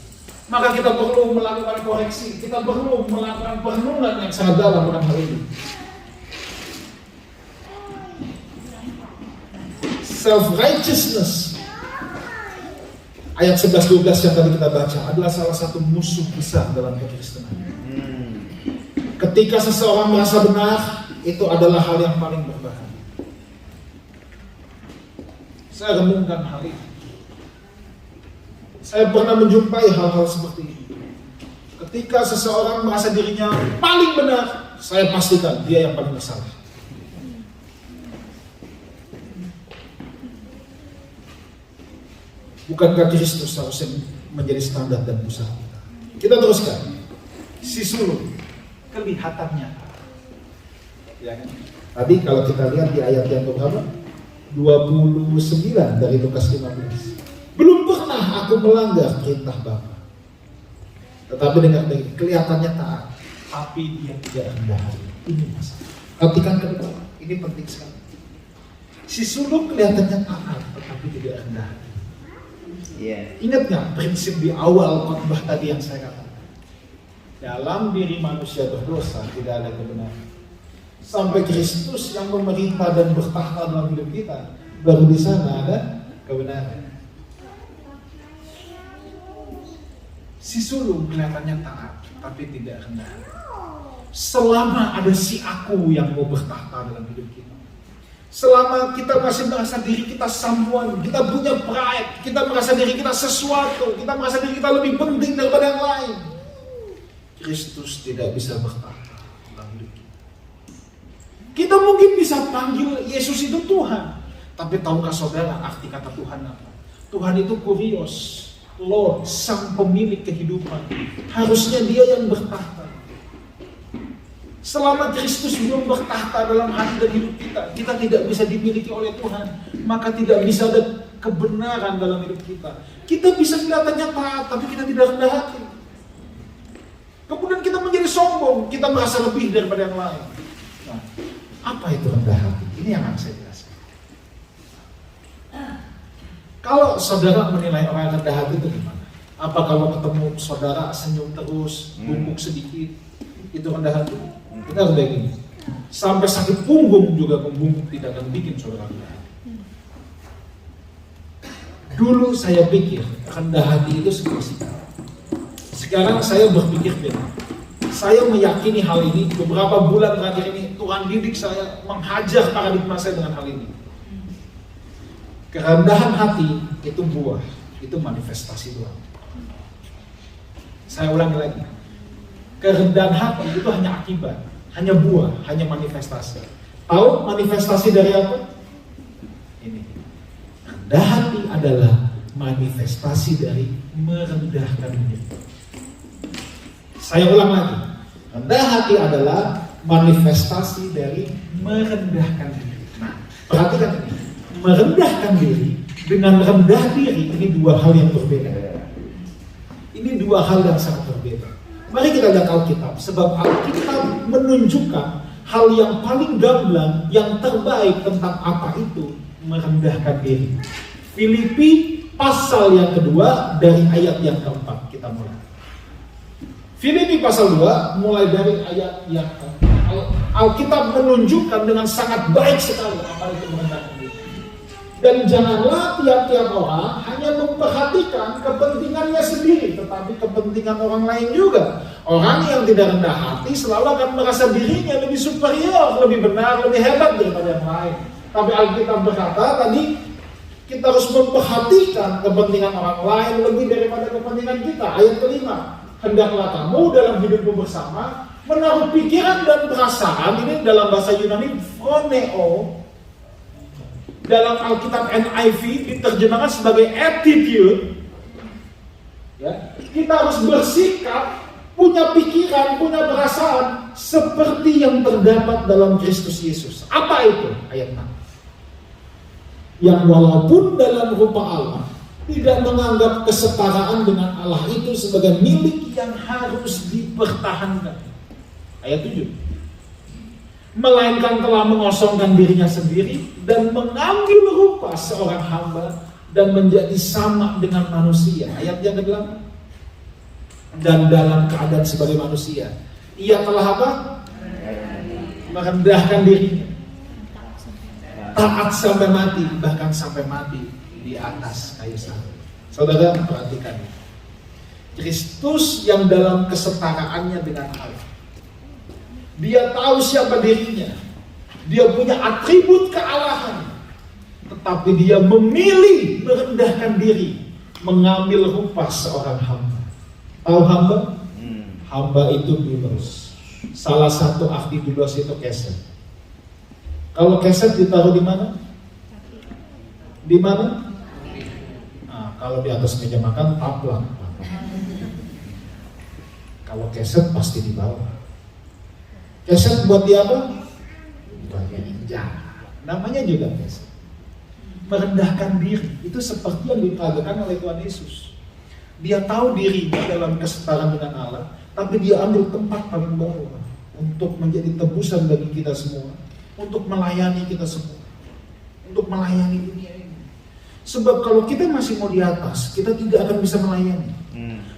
Maka kita perlu melakukan koreksi, kita perlu melakukan perenungan yang sangat dalam dalam hal ini. Self-righteousness, ayat 11-12 yang tadi kita baca, adalah salah satu musuh besar dalam kekristenan. Ketika seseorang merasa benar, itu adalah hal yang paling berbahaya. Saya renungkan hal ini. Saya pernah menjumpai hal-hal seperti ini. Ketika seseorang merasa dirinya paling benar, saya pastikan dia yang paling bersalah. Bukankah Kristus harusnya menjadi standar dan pusat kita? Kita teruskan. Si sulung kelihatannya, ya kan? Tadi kalau kita lihat di ayat yang berapa? 29 dari Lukas 15. Belum pernah aku melanggar perintah Bapa. Tetapi dengar baik, kelihatannya taat, tapi dia tidak rendah hati. Ini masalah. Perhatikan ke depan, ini penting sekali. Si sulung kelihatannya taat, tetapi tidak rendah hati. Ingat nggak prinsip di awal khotbah tadi yang saya katakan? Dalam diri manusia berdosa tidak ada kebenaran. Sampai Kristus yang memerintah dan bertahta dalam hidup kita, baru di sana ada kebenaran. Si sulung kelihatannya taat, tapi tidak rendah. Selama ada si aku yang mau bertahta dalam hidup kita, selama kita masih merasa diri kita someone, kita punya pride, kita merasa diri kita sesuatu, kita merasa diri kita lebih penting daripada yang lain, Kristus tidak bisa bertahta dalam hidup kita. Kita mungkin bisa panggil Yesus itu Tuhan, tapi tahukah saudara arti kata Tuhan apa? Tuhan itu kurios. Lord, sang pemilik kehidupan. Harusnya dia yang bertahta. Selama Kristus belum bertahta dalam hati dan hidup kita, kita tidak bisa dimiliki oleh Tuhan. Maka tidak bisa ada kebenaran dalam hidup kita. Kita bisa kelihatannya taat, tapi kita tidak rendah hati. Kemudian kita menjadi sombong, kita merasa lebih daripada yang lain. Nah, apa itu rendah hati? Ini yang akan saya jelaskan. Kalau saudara menilai orang rendah hati itu gimana? Apa kalau ketemu saudara senyum terus, bungkuk sedikit, itu rendah hati? Kita harus begini. Sampai sakit punggung juga membungkuk tidak akan bikin saudara rendah hati. Dulu saya pikir rendah hati itu seperti itu. Sekarang saya berpikir begini. Saya meyakini hal ini. Beberapa bulan terakhir ini Tuhan didik saya, menghajar paradigma saya dengan hal ini. Kerendahan hati itu buah, itu manifestasi Tuhan. Saya ulangi lagi. Kerendahan hati itu hanya akibat, hanya buah, hanya manifestasi. Tahu manifestasi dari apa? Ini. Rendah hati adalah manifestasi dari merendahkan diri. Saya ulang lagi. Rendah hati adalah manifestasi dari merendahkan diri. Nah, perhatikan ini. Merendahkan diri dengan rendah diri, ini dua hal yang berbeda. Ini dua hal yang sangat berbeda. Mari kita lihat Alkitab, sebab Alkitab menunjukkan hal yang paling gamblang, yang terbaik tentang apa itu merendahkan diri. Filipi pasal yang kedua dari ayat yang keempat, kita mulai. Filipi pasal 2 mulai dari ayat yang keempat. Alkitab menunjukkan dengan sangat baik sekali apa itu merendahkan diri. Dan janganlah tiap-tiap orang hanya memperhatikan kepentingannya sendiri, tetapi kepentingan orang lain juga. Orang yang tidak rendah hati selalu akan merasa dirinya lebih superior, lebih benar, lebih hebat daripada yang lain. Tapi Alkitab berkata tadi, kita harus memperhatikan kepentingan orang lain lebih daripada kepentingan kita. Ayat kelima, hendaklah kamu dalam hidupmu bersama menaruh pikiran dan perasaan, ini dalam bahasa Yunani phroneo. Dalam Alkitab NIV diterjemahkan sebagai attitude. Ya, kita harus bersikap, punya pikiran, punya perasaan seperti yang terdapat dalam Kristus Yesus. Apa itu? Ayat 6. Yang walaupun dalam rupa Allah tidak menganggap kesetaraan dengan Allah itu sebagai milik yang harus dipertahankan. Ayat 7. Melainkan telah mengosongkan dirinya sendiri dan mengambil rupa seorang hamba dan menjadi sama dengan manusia. Ayat yang ke-8. Dan dalam keadaan sebagai manusia, ia telah apa? Merendahkan dirinya. Taat sampai mati, bahkan sampai mati di atas kayu salib. Saudara perhatikan. Kristus yang dalam kesetaraannya dengan Allah. Dia tahu siapa dirinya. Dia punya atribut kealahan. Tetapi dia memilih merendahkan diri, mengambil rupa seorang hamba. Tahu hamba? Hamba itu doulos. Salah satu arti doulos itu keset. Kalau keset ditaruh di mana? Di mana? Nah, kalau di atas meja makan taplak. Kalau keset pasti di bawah. Keset buat dia apa? Bagian injak. Namanya juga keset. Merendahkan diri. Itu seperti yang diperagakan oleh Tuhan Yesus. Dia tahu dirinya dalam kesetaraan dengan Allah, tapi dia ambil tempat paling bawah untuk menjadi tebusan bagi kita semua, untuk melayani kita semua, untuk melayani dunia ini. Sebab kalau kita masih mau di atas, kita tidak akan bisa melayani.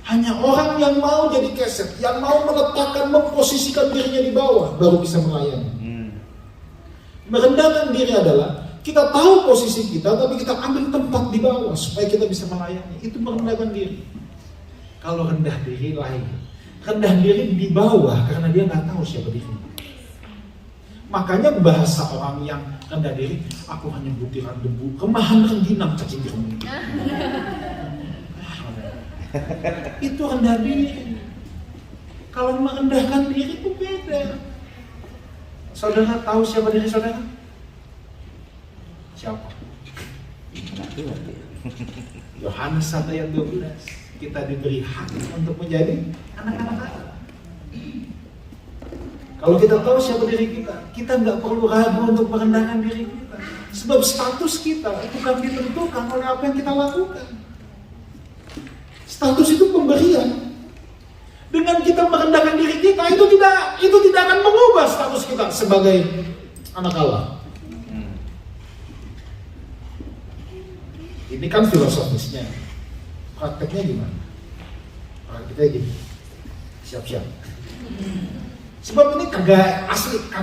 Hanya orang yang mau jadi keset, yang mau meletakkan, memposisikan dirinya di bawah, baru bisa melayani. Merendahkan diri adalah kita tahu posisi kita, tapi kita ambil tempat di bawah supaya kita bisa melayani. Itu merendahkan diri. Kalau rendah diri lain, rendah diri di bawah karena dia nggak tahu siapa dirinya. Makanya bahasa orang yang rendah diri, aku hanya butiran debu, kemahan rengginang cacing jernih. Itu rendah diri. Kalau merendahkan diri itu beda. Saudara tahu siapa diri saudara? Siapa? Yohanes 1 ayat 12, kita diberi hak untuk menjadi anak-anak Allah. Kalau kita tahu siapa diri kita nggak perlu ragu untuk merendahkan diri kita. Sebab status kita bukan ditentukan oleh apa yang kita lakukan. Status itu pemberian. Dengan kita merendahkan diri kita, itu tidak akan mengubah status kita sebagai anak Allah. Ini kan filosofisnya. Prakteknya gimana? Prakteknya gini. Siap-siap. Sebab ini kagak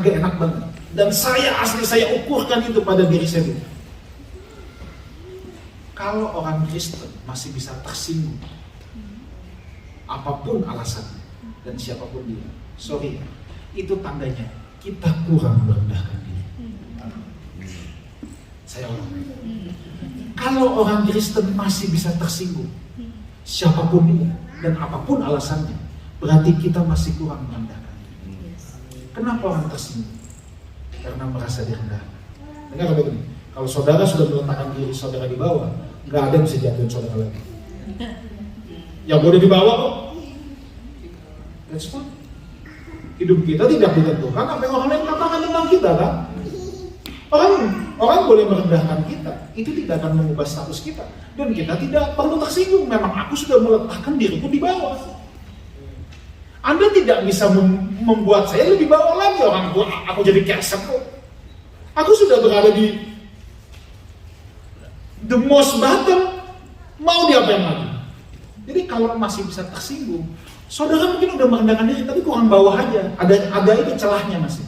enak banget. Dan saya ukurkan itu pada diri saya dulu. Kalau orang Kristen masih bisa tersinggung, apapun alasannya dan siapapun dia, sorry, itu tandanya kita kurang merendahkan diri. Saya orang. Kalau orang Kristen masih bisa tersinggung, siapapun dia dan apapun alasannya, berarti kita masih kurang merendahkan. Kenapa orang tersinggung? Karena merasa direndahkan. Dengar begini, kalau saudara sudah meletakkan diri saudara di bawah, nggak ada yang bisa jatuhin saudara lagi. Yang boleh di bawah kok. That's fine. Hidup kita tidak ditentukan apa yang orang lain katakan tentang kita, kan? Orang boleh merendahkan kita, itu tidak akan mengubah status kita, dan kita tidak perlu tersinggung. Memang aku sudah meletakkan diriku di bawah. Anda tidak bisa membuat saya lebih bawah lagi. Aku jadi keset kok. Aku sudah berada di the most bottom. Mau diapain lagi? Jadi kalau masih bisa tersinggung, saudara mungkin udah merendahkan diri, tapi kurang bawah aja. Ada itu celahnya masih.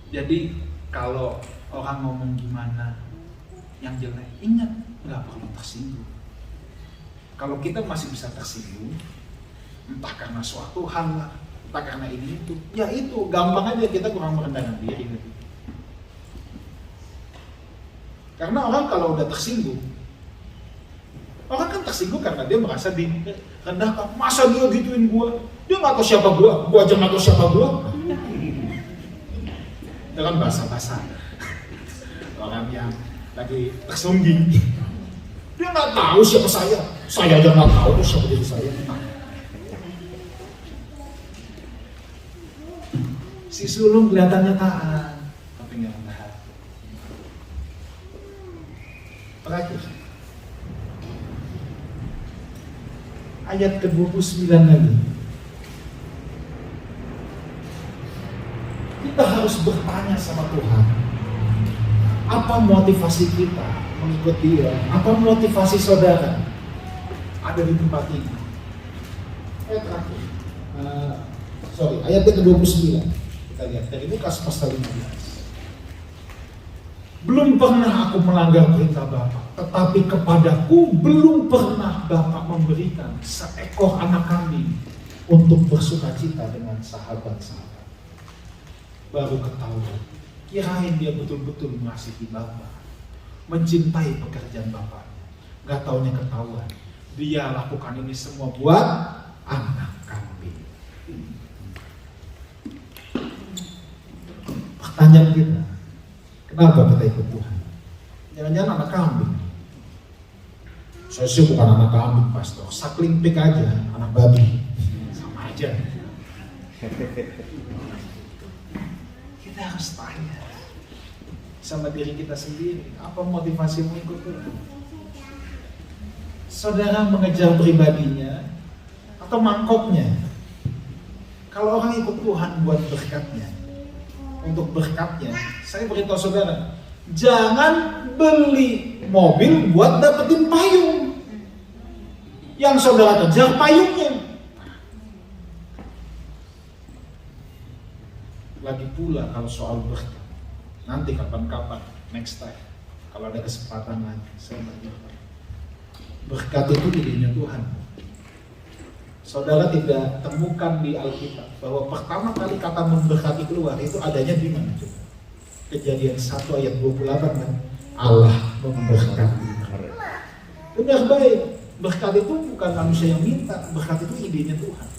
Jadi kalau orang ngomong gimana yang jelek, ingat nggak perlu tersinggung. Kalau kita masih bisa tersinggung, entah karena suatu hal, entah karena ini itu, ya itu gampang aja kita kurang merendahkan diri. Karena orang kalau udah tersinggung, orang kan tersinggung karena dia merasa direndahkan. Masa dia gituin gua? Dia nggak tahu siapa gua aja nggak tahu siapa gua. Dengan bahasa-bahasa orang yang lagi tersungging, dia nggak tahu siapa saya aja nggak tahu siapa diri saya. Si sulung kelihatannya taat, tapi nggak rendah hati. Terakhir, ayat ke-29 lagi. Kita harus bertanya sama Tuhan, apa motivasi kita mengikut Dia? Apa motivasi saudara ada di tempat ini? Ayat terakhir, ayat ke-29. Kita lihat dari Lukas pasal 15. Belum pernah aku melanggar perintah Bapa, tetapi kepadaku belum pernah Bapa memberikan seekor anak kambing untuk bersukacita dengan sahabat-sahabat. Baru ketahuan, kirain dia betul-betul mengasihi Bapa, mencintai pekerjaan Bapaknya. Gak taunya ketahuan, dia lakukan ini semua buat anak kambing. Pertanyaan kita, kenapa kita ikut Tuhan? Jangan-jangan anak kambing. Saya sih bukan anak kambing, pastor. Sakling pik aja, anak babi. Sama aja. Kita harus tanya sama diri kita sendiri, apa motivasimu ikut Tuhan? Saudara mengejar pribadinya atau mangkoknya? Kalau orang ikut Tuhan buat berkatnya, untuk berkatnya, saya beritahu saudara, jangan beli mobil buat dapetin payung. Yang saudara kejar payungnya. Lagi pula kalau soal berkat, nanti kapan-kapan, next time, kalau ada kesempatan lagi, saya berdoa. Berkat itu idenya Tuhan. Saudara tidak temukan di Alkitab bahwa pertama kali kata memberkati keluar itu adanya di mana? Kejadian 1 ayat 28 kan, Allah memberkati. Benar baik, berkat itu bukan manusia yang minta, berkat itu idenya Tuhan.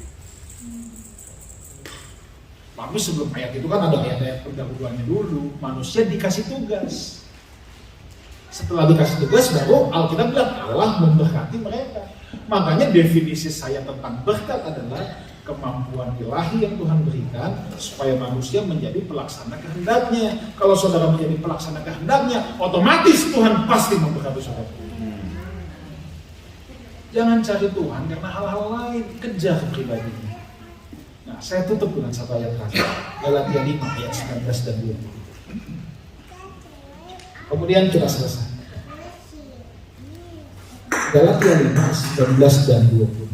Tapi sebelum ayat itu kan ada ayat-ayat pendahuluannya dulu. Manusia dikasih tugas. Setelah dikasih tugas baru Alkitab bilang Allah memberkati mereka. Makanya definisi saya tentang berkat adalah kemampuan ilahi yang Tuhan berikan supaya manusia menjadi pelaksana kehendaknya. Kalau saudara menjadi pelaksana kehendaknya, otomatis Tuhan pasti memberkati saudara. Jangan cari Tuhan karena hal-hal lain, kejar pribadinya. Nah, saya tutup dengan satu ayat terakhir, Galatia 5 ayat 19 dan 20. Kemudian kita selesai. Galatia 5, 19 dan 20.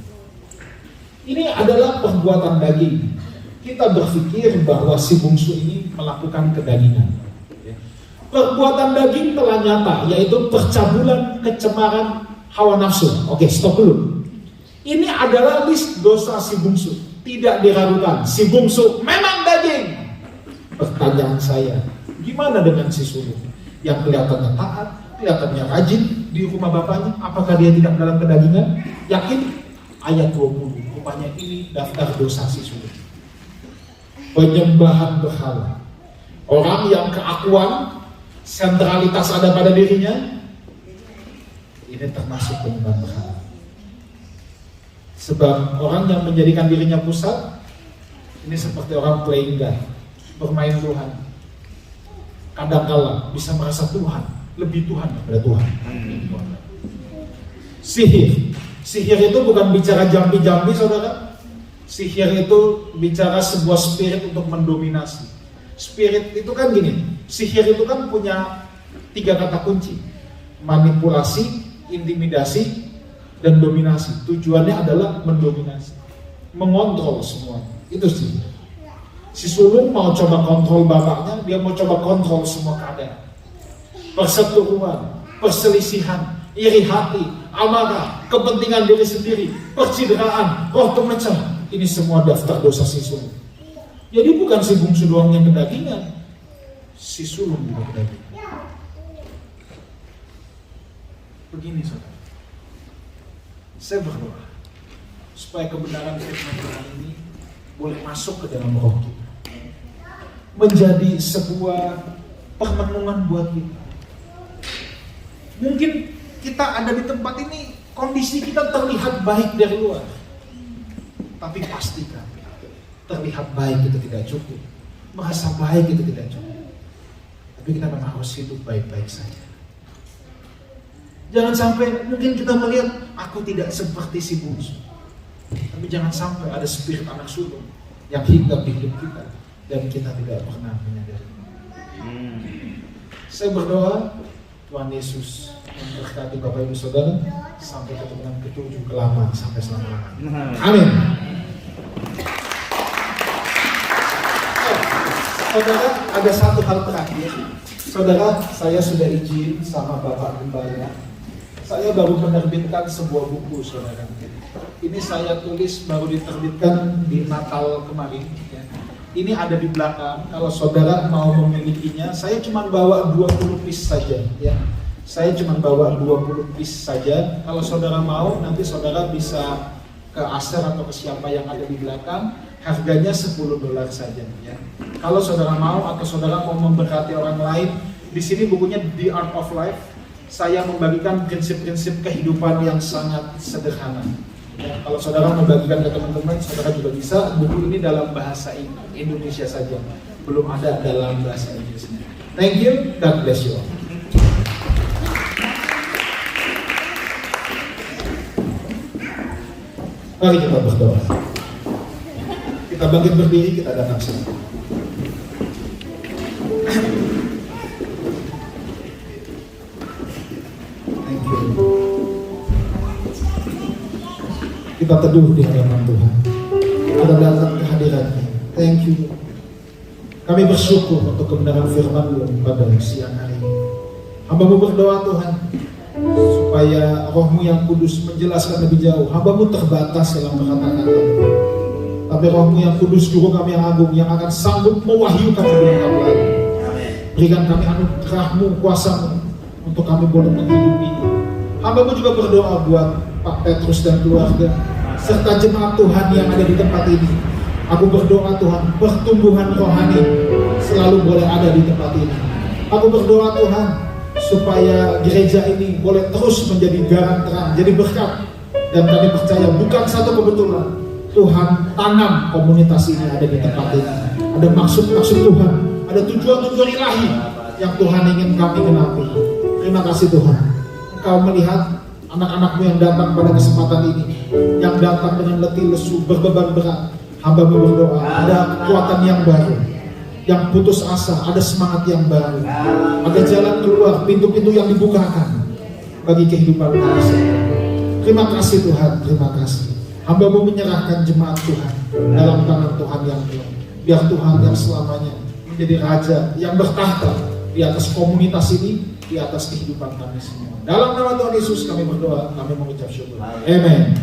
Ini adalah perbuatan daging. Kita berpikir bahwa si bungsu ini melakukan kedagingan. Perbuatan daging telah nyata, yaitu percabulan, kecemaran, hawa nafsu. Oke, stop dulu. Ini adalah list dosa si bungsu. Tidak diragukan, si bungsu memang daging. Pertanyaan saya, gimana dengan si sulung? Yang kelihatannya taat, kelihatannya rajin di rumah bapaknya, apakah dia tidak dalam kedagingan? Yakin? Ayat 20, rupanya ini daftar dosa si sulung. Penyembahan berhala. Orang yang keakuan, sentralitas ada pada dirinya, ini termasuk penyembahan berhala. Sebab orang yang menjadikan dirinya pusat, ini seperti orang playing God, bermain Tuhan. Kadang-kala bisa merasa Tuhan, lebih Tuhan daripada Tuhan. Sihir itu bukan bicara jambi-jambi, saudara. Sihir itu bicara sebuah spirit untuk mendominasi. Spirit itu kan gini, sihir itu kan punya 3 kata kunci: manipulasi, intimidasi, dan dominasi. Tujuannya adalah mendominasi, mengontrol semua. Itu sih. Si sulung mau coba kontrol bapaknya, dia mau coba kontrol semua keadaan. Perseteruan, perselisihan, iri hati, amarah, kepentingan diri sendiri, percideraan, roh pemecah. Ini semua daftar dosa si sulung. Jadi bukan si bungsu doang yang kedagingan, si sulung juga kedagingan. Begini saudara, saya berdoa supaya kebenaran firman Tuhan ini boleh masuk ke dalam roh kita, menjadi sebuah permenungan buat kita. Mungkin kita ada di tempat ini, kondisi kita terlihat baik dari luar, tapi pastikan terlihat baik itu tidak cukup, merasa baik itu tidak cukup. Tapi kita memang harus hidup baik-baik saja. Jangan sampai mungkin kita melihat aku tidak seperti si bungsu, tapi jangan sampai ada spirit anak sulung yang hinggap di hidup kita dan kita tidak pernah menyadari. Saya berdoa Tuhan Yesus memberkati Bapak Ibu Saudara sampai keturunan ke-7, ke-8 sampai selama-lamanya. Amin. Saudara, ada satu hal terakhir. Saudara, saya sudah izin sama Bapak Gembala. Saya baru menerbitkan sebuah buku, saudara. Ini saya tulis baru diterbitkan di Natal kemarin. Ya. Ini ada di belakang. Kalau saudara mau memilikinya, saya cuma bawa 20 piece saja. Ya. Saya cuma bawa 20 piece saja. Kalau saudara mau, nanti saudara bisa ke Aser atau ke siapa yang ada di belakang. Harganya $10 saja. Ya. Kalau saudara mau atau saudara mau memberkati orang lain, di sini bukunya The Art of Life. Saya membagikan prinsip-prinsip kehidupan yang sangat sederhana. Ya, kalau saudara membagikan ke teman-teman, saudara juga bisa. Buku ini dalam bahasa Indonesia saja, belum ada dalam bahasa Inggrisnya. Thank you, God bless you all. Mari kita berdoa. Kita bangkit berdiri, kita datang sini. Thank you. Kita teduh di hadapan Tuhan. Kita datang ke hadirat-Nya. Thank you. Kami bersyukur untuk kebenaran firman-Mu pada siang hari ini. Hamba-Mu berdoa Tuhan, supaya Roh-Mu yang kudus menjelaskan lebih jauh. Hamba-Mu terbatas dalam kata-kata. Tapi Roh-Mu yang kudus, Juru kami yang agung, yang akan sanggup mewahyukan sebelum kami lagi. Berikan kami anugerah-Mu, kuasa-Mu, untuk kami boleh menghidupi. Hamba-Mu juga berdoa buat Pak Petrus dan keluarga, serta jemaat Tuhan yang ada di tempat ini. Aku berdoa Tuhan, pertumbuhan rohani selalu boleh ada di tempat ini. Aku berdoa Tuhan, supaya gereja ini boleh terus menjadi garang terang, jadi berkat. Dan kami percaya bukan satu kebetulan, Tuhan tanam komunitas ini ada di tempat ini. Ada maksud-maksud Tuhan, ada tujuan-tujuan ilahi yang Tuhan ingin kami genapi. Terima kasih Tuhan, Engkau melihat anak-anakmu yang datang pada kesempatan ini, yang datang dengan letih lesu, berbeban berat. Hamba berdoa, ada kekuatan yang baru, yang putus asa, ada semangat yang baru, ada jalan keluar, pintu-pintu yang dibukakan bagi kehidupan kami semua. Terima kasih Tuhan, terima kasih. Hamba-Mu menyerahkan jemaat Tuhan dalam tangan Tuhan yang kuat. Biar Tuhan yang selamanya menjadi Raja yang bertahta di atas komunitas ini, di atas kehidupan kami semua. Dalam nama Tuhan Yesus kami berdoa, kami mengucap syukur. Amen.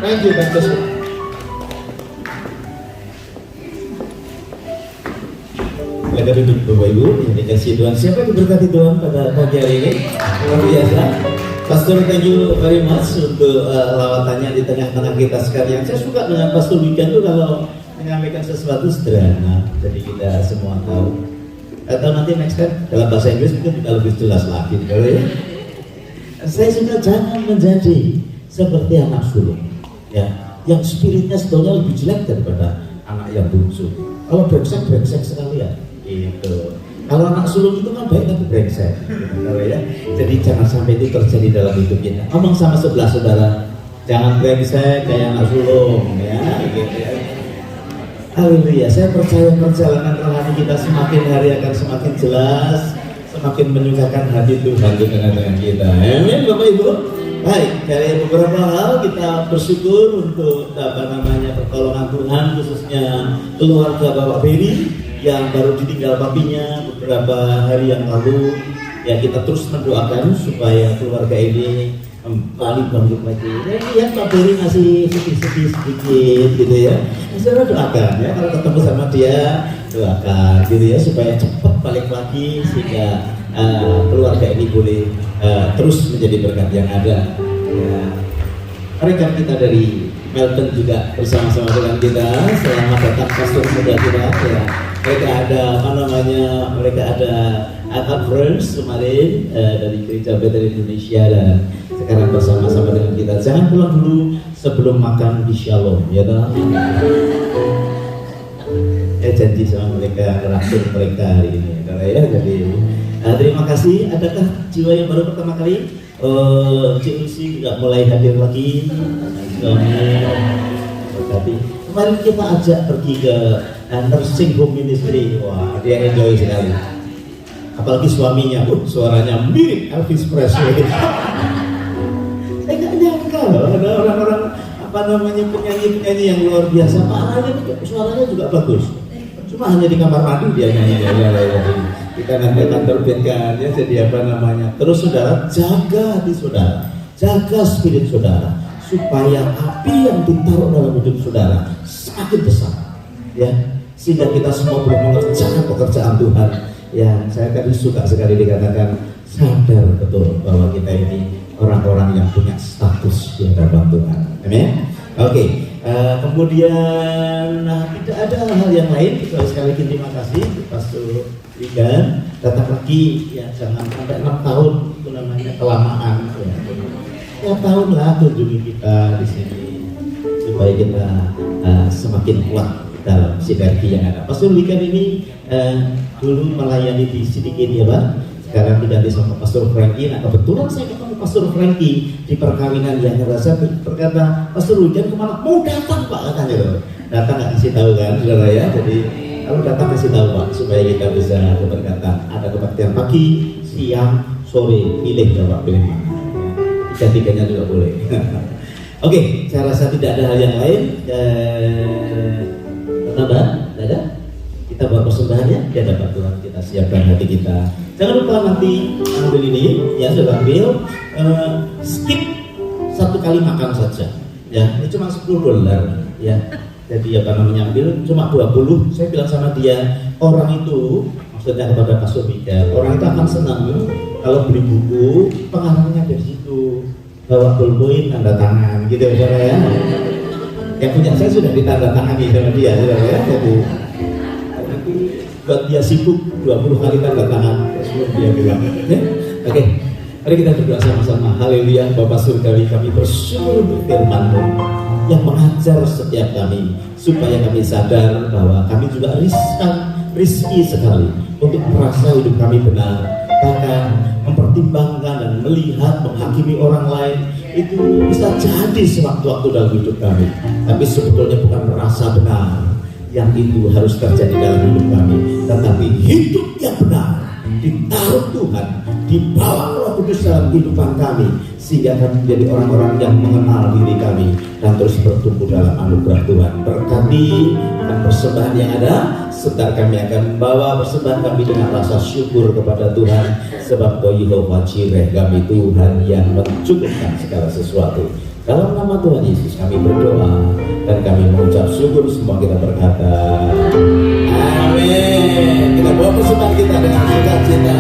Thank you, God bless you. Silakan duduk Bapak Ibu yang dikasih Tuhan. Siapa yang diberkati Tuhan pada pagi hari ini? Luar biasa. Pastor, thank you very much untuk lawatannya di tengah-tengah kita sekalian. Saya suka dengan Pastor Wikan tuh kalau menyampaikan sesuatu sederhana, jadi kita semua tahu. Atau nanti next time dalam bahasa Inggris mungkin juga lebih jelas lagi. Kalau ya, saya suka jangan menjadi seperti anak sulung, ya, yang spiritnya sebetulnya lebih jelek daripada anak yang bungsu. Kalau brengsek sekalian. Gitu. Kalau anak sulung itu kan baik tapi brengsek, gitu, ya. Jadi jangan sampai itu terjadi dalam hidup kita. Ngomong sama sebelah saudara, jangan brengsek kayak anak sulung, ya. Gitu, ya. Haleluya. Saya percaya perjalanan rohani kita semakin hari akan semakin jelas, semakin menyukakan hati Tuhan di tengah-tengah kita. Amin, Bapak Ibu. Baik, dari beberapa hal kita bersyukur untuk pertolongan Tuhan, khususnya keluarga Bapak Beri yang baru ditinggal papinya beberapa hari yang lalu. Ya, kita terus mendoakan supaya keluarga ini kembali bangkit lagi. Ya, lihat Pak Beri masih sedih-sedih sedikit gitu ya. Saya doakan ya, kalau ketemu sama dia doakan gitu ya, supaya cepat balik lagi sehingga keluarga ini boleh terus menjadi berkat yang ada. Ya. Rekan kita dari Melbourne juga bersama-sama dengan kita. Selamat datang Pastor muda kita. Ya. Mereka ada conference kemarin dari Gereja Bethel Indonesia dan sekarang bersama-sama dengan kita. Jangan pulang dulu sebelum makan di Shalom, ya toh. Janji sama mereka, terakhir mereka hari ini, ya. Jadi terima kasih. Adakah jiwa yang baru pertama kali? Cik Lucy juga mulai hadir lagi. Tapi kemarin kita ajak pergi ke nursing home ministry. Wah, dia enjoy sekali. Apalagi suaminya, suaranya mirip Elvis Presley. Saya nggak nyangka loh, ada orang-orang penyanyi-penyanyi yang luar biasa. Suaranya juga bagus. Cuma hanya di kamar mandi dia nyanyi. Kita nanti akan terbitkan ya, jadi terus saudara, jaga hati saudara, jaga spirit saudara, supaya api yang ditaruh dalam hidup saudara semakin besar, ya, sehingga kita semua boleh mengerjakan pekerjaan Tuhan. Ya, saya tadi suka sekali dikatakan sadar betul bahwa kita ini orang-orang yang punya status di hadapan Tuhan. Amin. Oke. Kemudian tidak ada hal yang lain. Kita sekali lagi terima kasih Pastor Wigan datang lagi, ya, jangan sampai 6 tahun itu namanya kelamaan, ya. 6 tahun lah kunjungi kita di sini supaya kita semakin kuat dalam sinergi yang ada. Pastor Wigan ini dulu melayani di sedikit ya Pak. Sekarang diganti sama Pastor Frankie. Nah, kebetulan saya ketemu Pastor Frankie di perkawinan yang saya berkata, Pastor Wigan kemana? Mau datang Pak, katanya. Datang nggak kasih tahu kan, saudara ya. Jadi kalau datang kasih tahu Pak, supaya kita bisa keberkatan. Ada kebaktian pagi, siang, sore, pilih Bapak pilih mana. Tiga-tiganya juga boleh. Oke, saya rasa tidak ada hal yang lain. Tambah, ada? Kita buat persembahannya, dia dapat Tuhan kita siapkan hati kita. Jangan lupa nanti ambil ini, ya sudah ambil. Skip 1 kali makan saja, ya. Ini cuma $10, ya. Jadi ambil cuma 20. Saya bilang sama dia, orang itu, maksudnya kepada Pastor Wigan, orang itu akan senang kalau beli buku, pengarangnya dari situ, bawa bolpoin, tanda tangan, gitu ya saudara ya. Yang punya saya sudah ditandatangani sama dia, sudah ya. Jadi nanti buat dia sibuk 20 kali tanda tangan sebelum dia bilang. Ya? Oke, mari kita berdoa sama-sama. Haleluya. Bapa surgawi, kami bersyukur untuk firman-Mu yang mengajar setiap kami supaya kami sadar bahwa kami juga rizki sekali untuk merasa hidup kami benar, bahkan mempertimbangkan dan melihat, menghakimi orang lain itu bisa jadi sewaktu-waktu dalam hidup kami, tapi sebetulnya bukan merasa benar yang itu harus terjadi dalam hidup kami, tetapi hidup yang benar ditaruh Tuhan, dibawa Roh Kudus dalam kehidupan kami, sehingga kami menjadi orang-orang yang mengenal diri kami dan terus bertumbuh dalam anugerah Tuhan. Berkati dan persembahan yang ada, serta kami akan membawa persembahan kami dengan rasa syukur kepada Tuhan, sebab Kau Yehova Jireh, kami Tuhan yang mencukupkan segala sesuatu. Dalam nama Tuhan Yesus kami berdoa dan kami mengucap syukur. Semua kita berkata amin. Kita bawa persembahan kita dengan sukacita.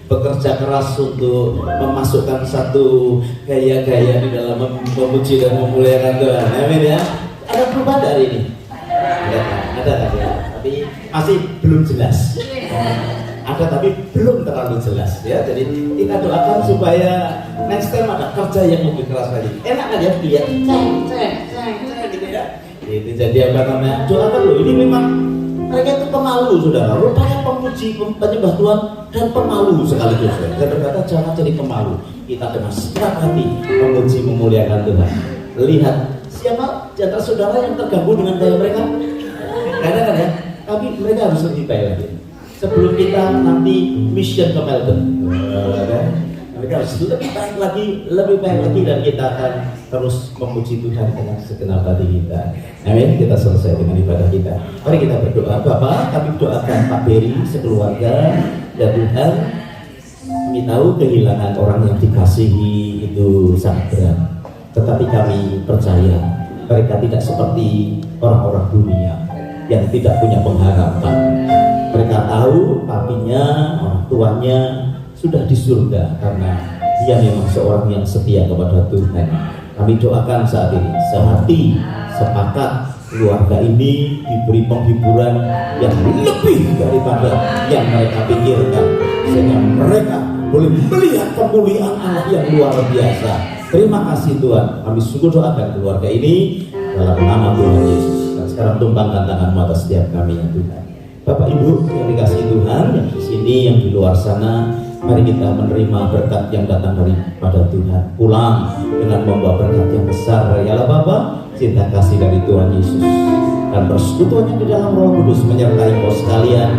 Bekerja keras untuk memasukkan satu gaya-gaya di dalam memuji dan memuliakan Tuhan. Amin ya. Ada perubahan dari ini? Ada ya. Tapi masih belum jelas. Ada tapi belum terlalu jelas ya. Jadi kita doakan supaya next time ada kerja yang lebih keras lagi. Enak kan ya dia cek gitu ya. Itu jadi apa namanya? Doakan loh. Ini memang mereka itu pemalu, saudara. Rupanya pemuji, penyembah Tuhan dan pemalu sekaligus. Saya berkata jangan jadi pemalu. Kita dengan segenap hati memuji, memuliakan Tuhan. Lihat siapa di antara saudara yang terganggu dengan gaya mereka? Kadang-kadang ya. Tapi mereka harus lebih baik lagi. Sebelum kita nanti mission ke Melbourne, mereka harus lebih baik lagi dan kita akan terus memuji Tuhan dengan segenap hati kita. Amin. Kita selesai dengan ibadah kita. Mari kita berdoa. Bapak, kami doakan Pak Beri sekeluarga. Ya Tuhan, kami tahu kehilangan orang yang dikasihi itu sangat berat. Tetapi kami percaya mereka tidak seperti orang-orang dunia yang tidak punya pengharapan. Mereka tahu papinya, orang tuanya sudah di surga karena dia memang seorang yang setia kepada Tuhan. Kami doakan saat ini sehati, sepakat keluarga ini diberi penghiburan yang lebih daripada yang mereka pikirkan, sehingga mereka boleh melihat kemuliaan Allah yang luar biasa. Terima kasih Tuhan. Kami sungguh doakan keluarga ini dalam nama Tuhan Yesus. Dan sekarang tumpangkan tangan-Mu atas setiap kami ya Tuhan. Bapak Ibu yang dikasihi Tuhan, yang di sini, yang di luar sana, mari kita menerima berkat yang datang daripada Tuhan. Pulang dengan membawa berkat yang besar dari Allah Bapa, cinta kasih dari Tuhan Yesus, dan persekutuannya di dalam Roh Kudus menyertai kau sekalian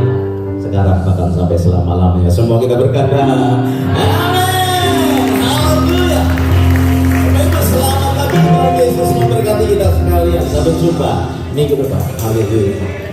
sekarang bahkan sampai selama-lamanya. Semua kita berkata amin. Haleluya. Selamat pagi Tuhan Yesus memberkati kita sekalian. Sampai jumpa minggu depan. Haleluya.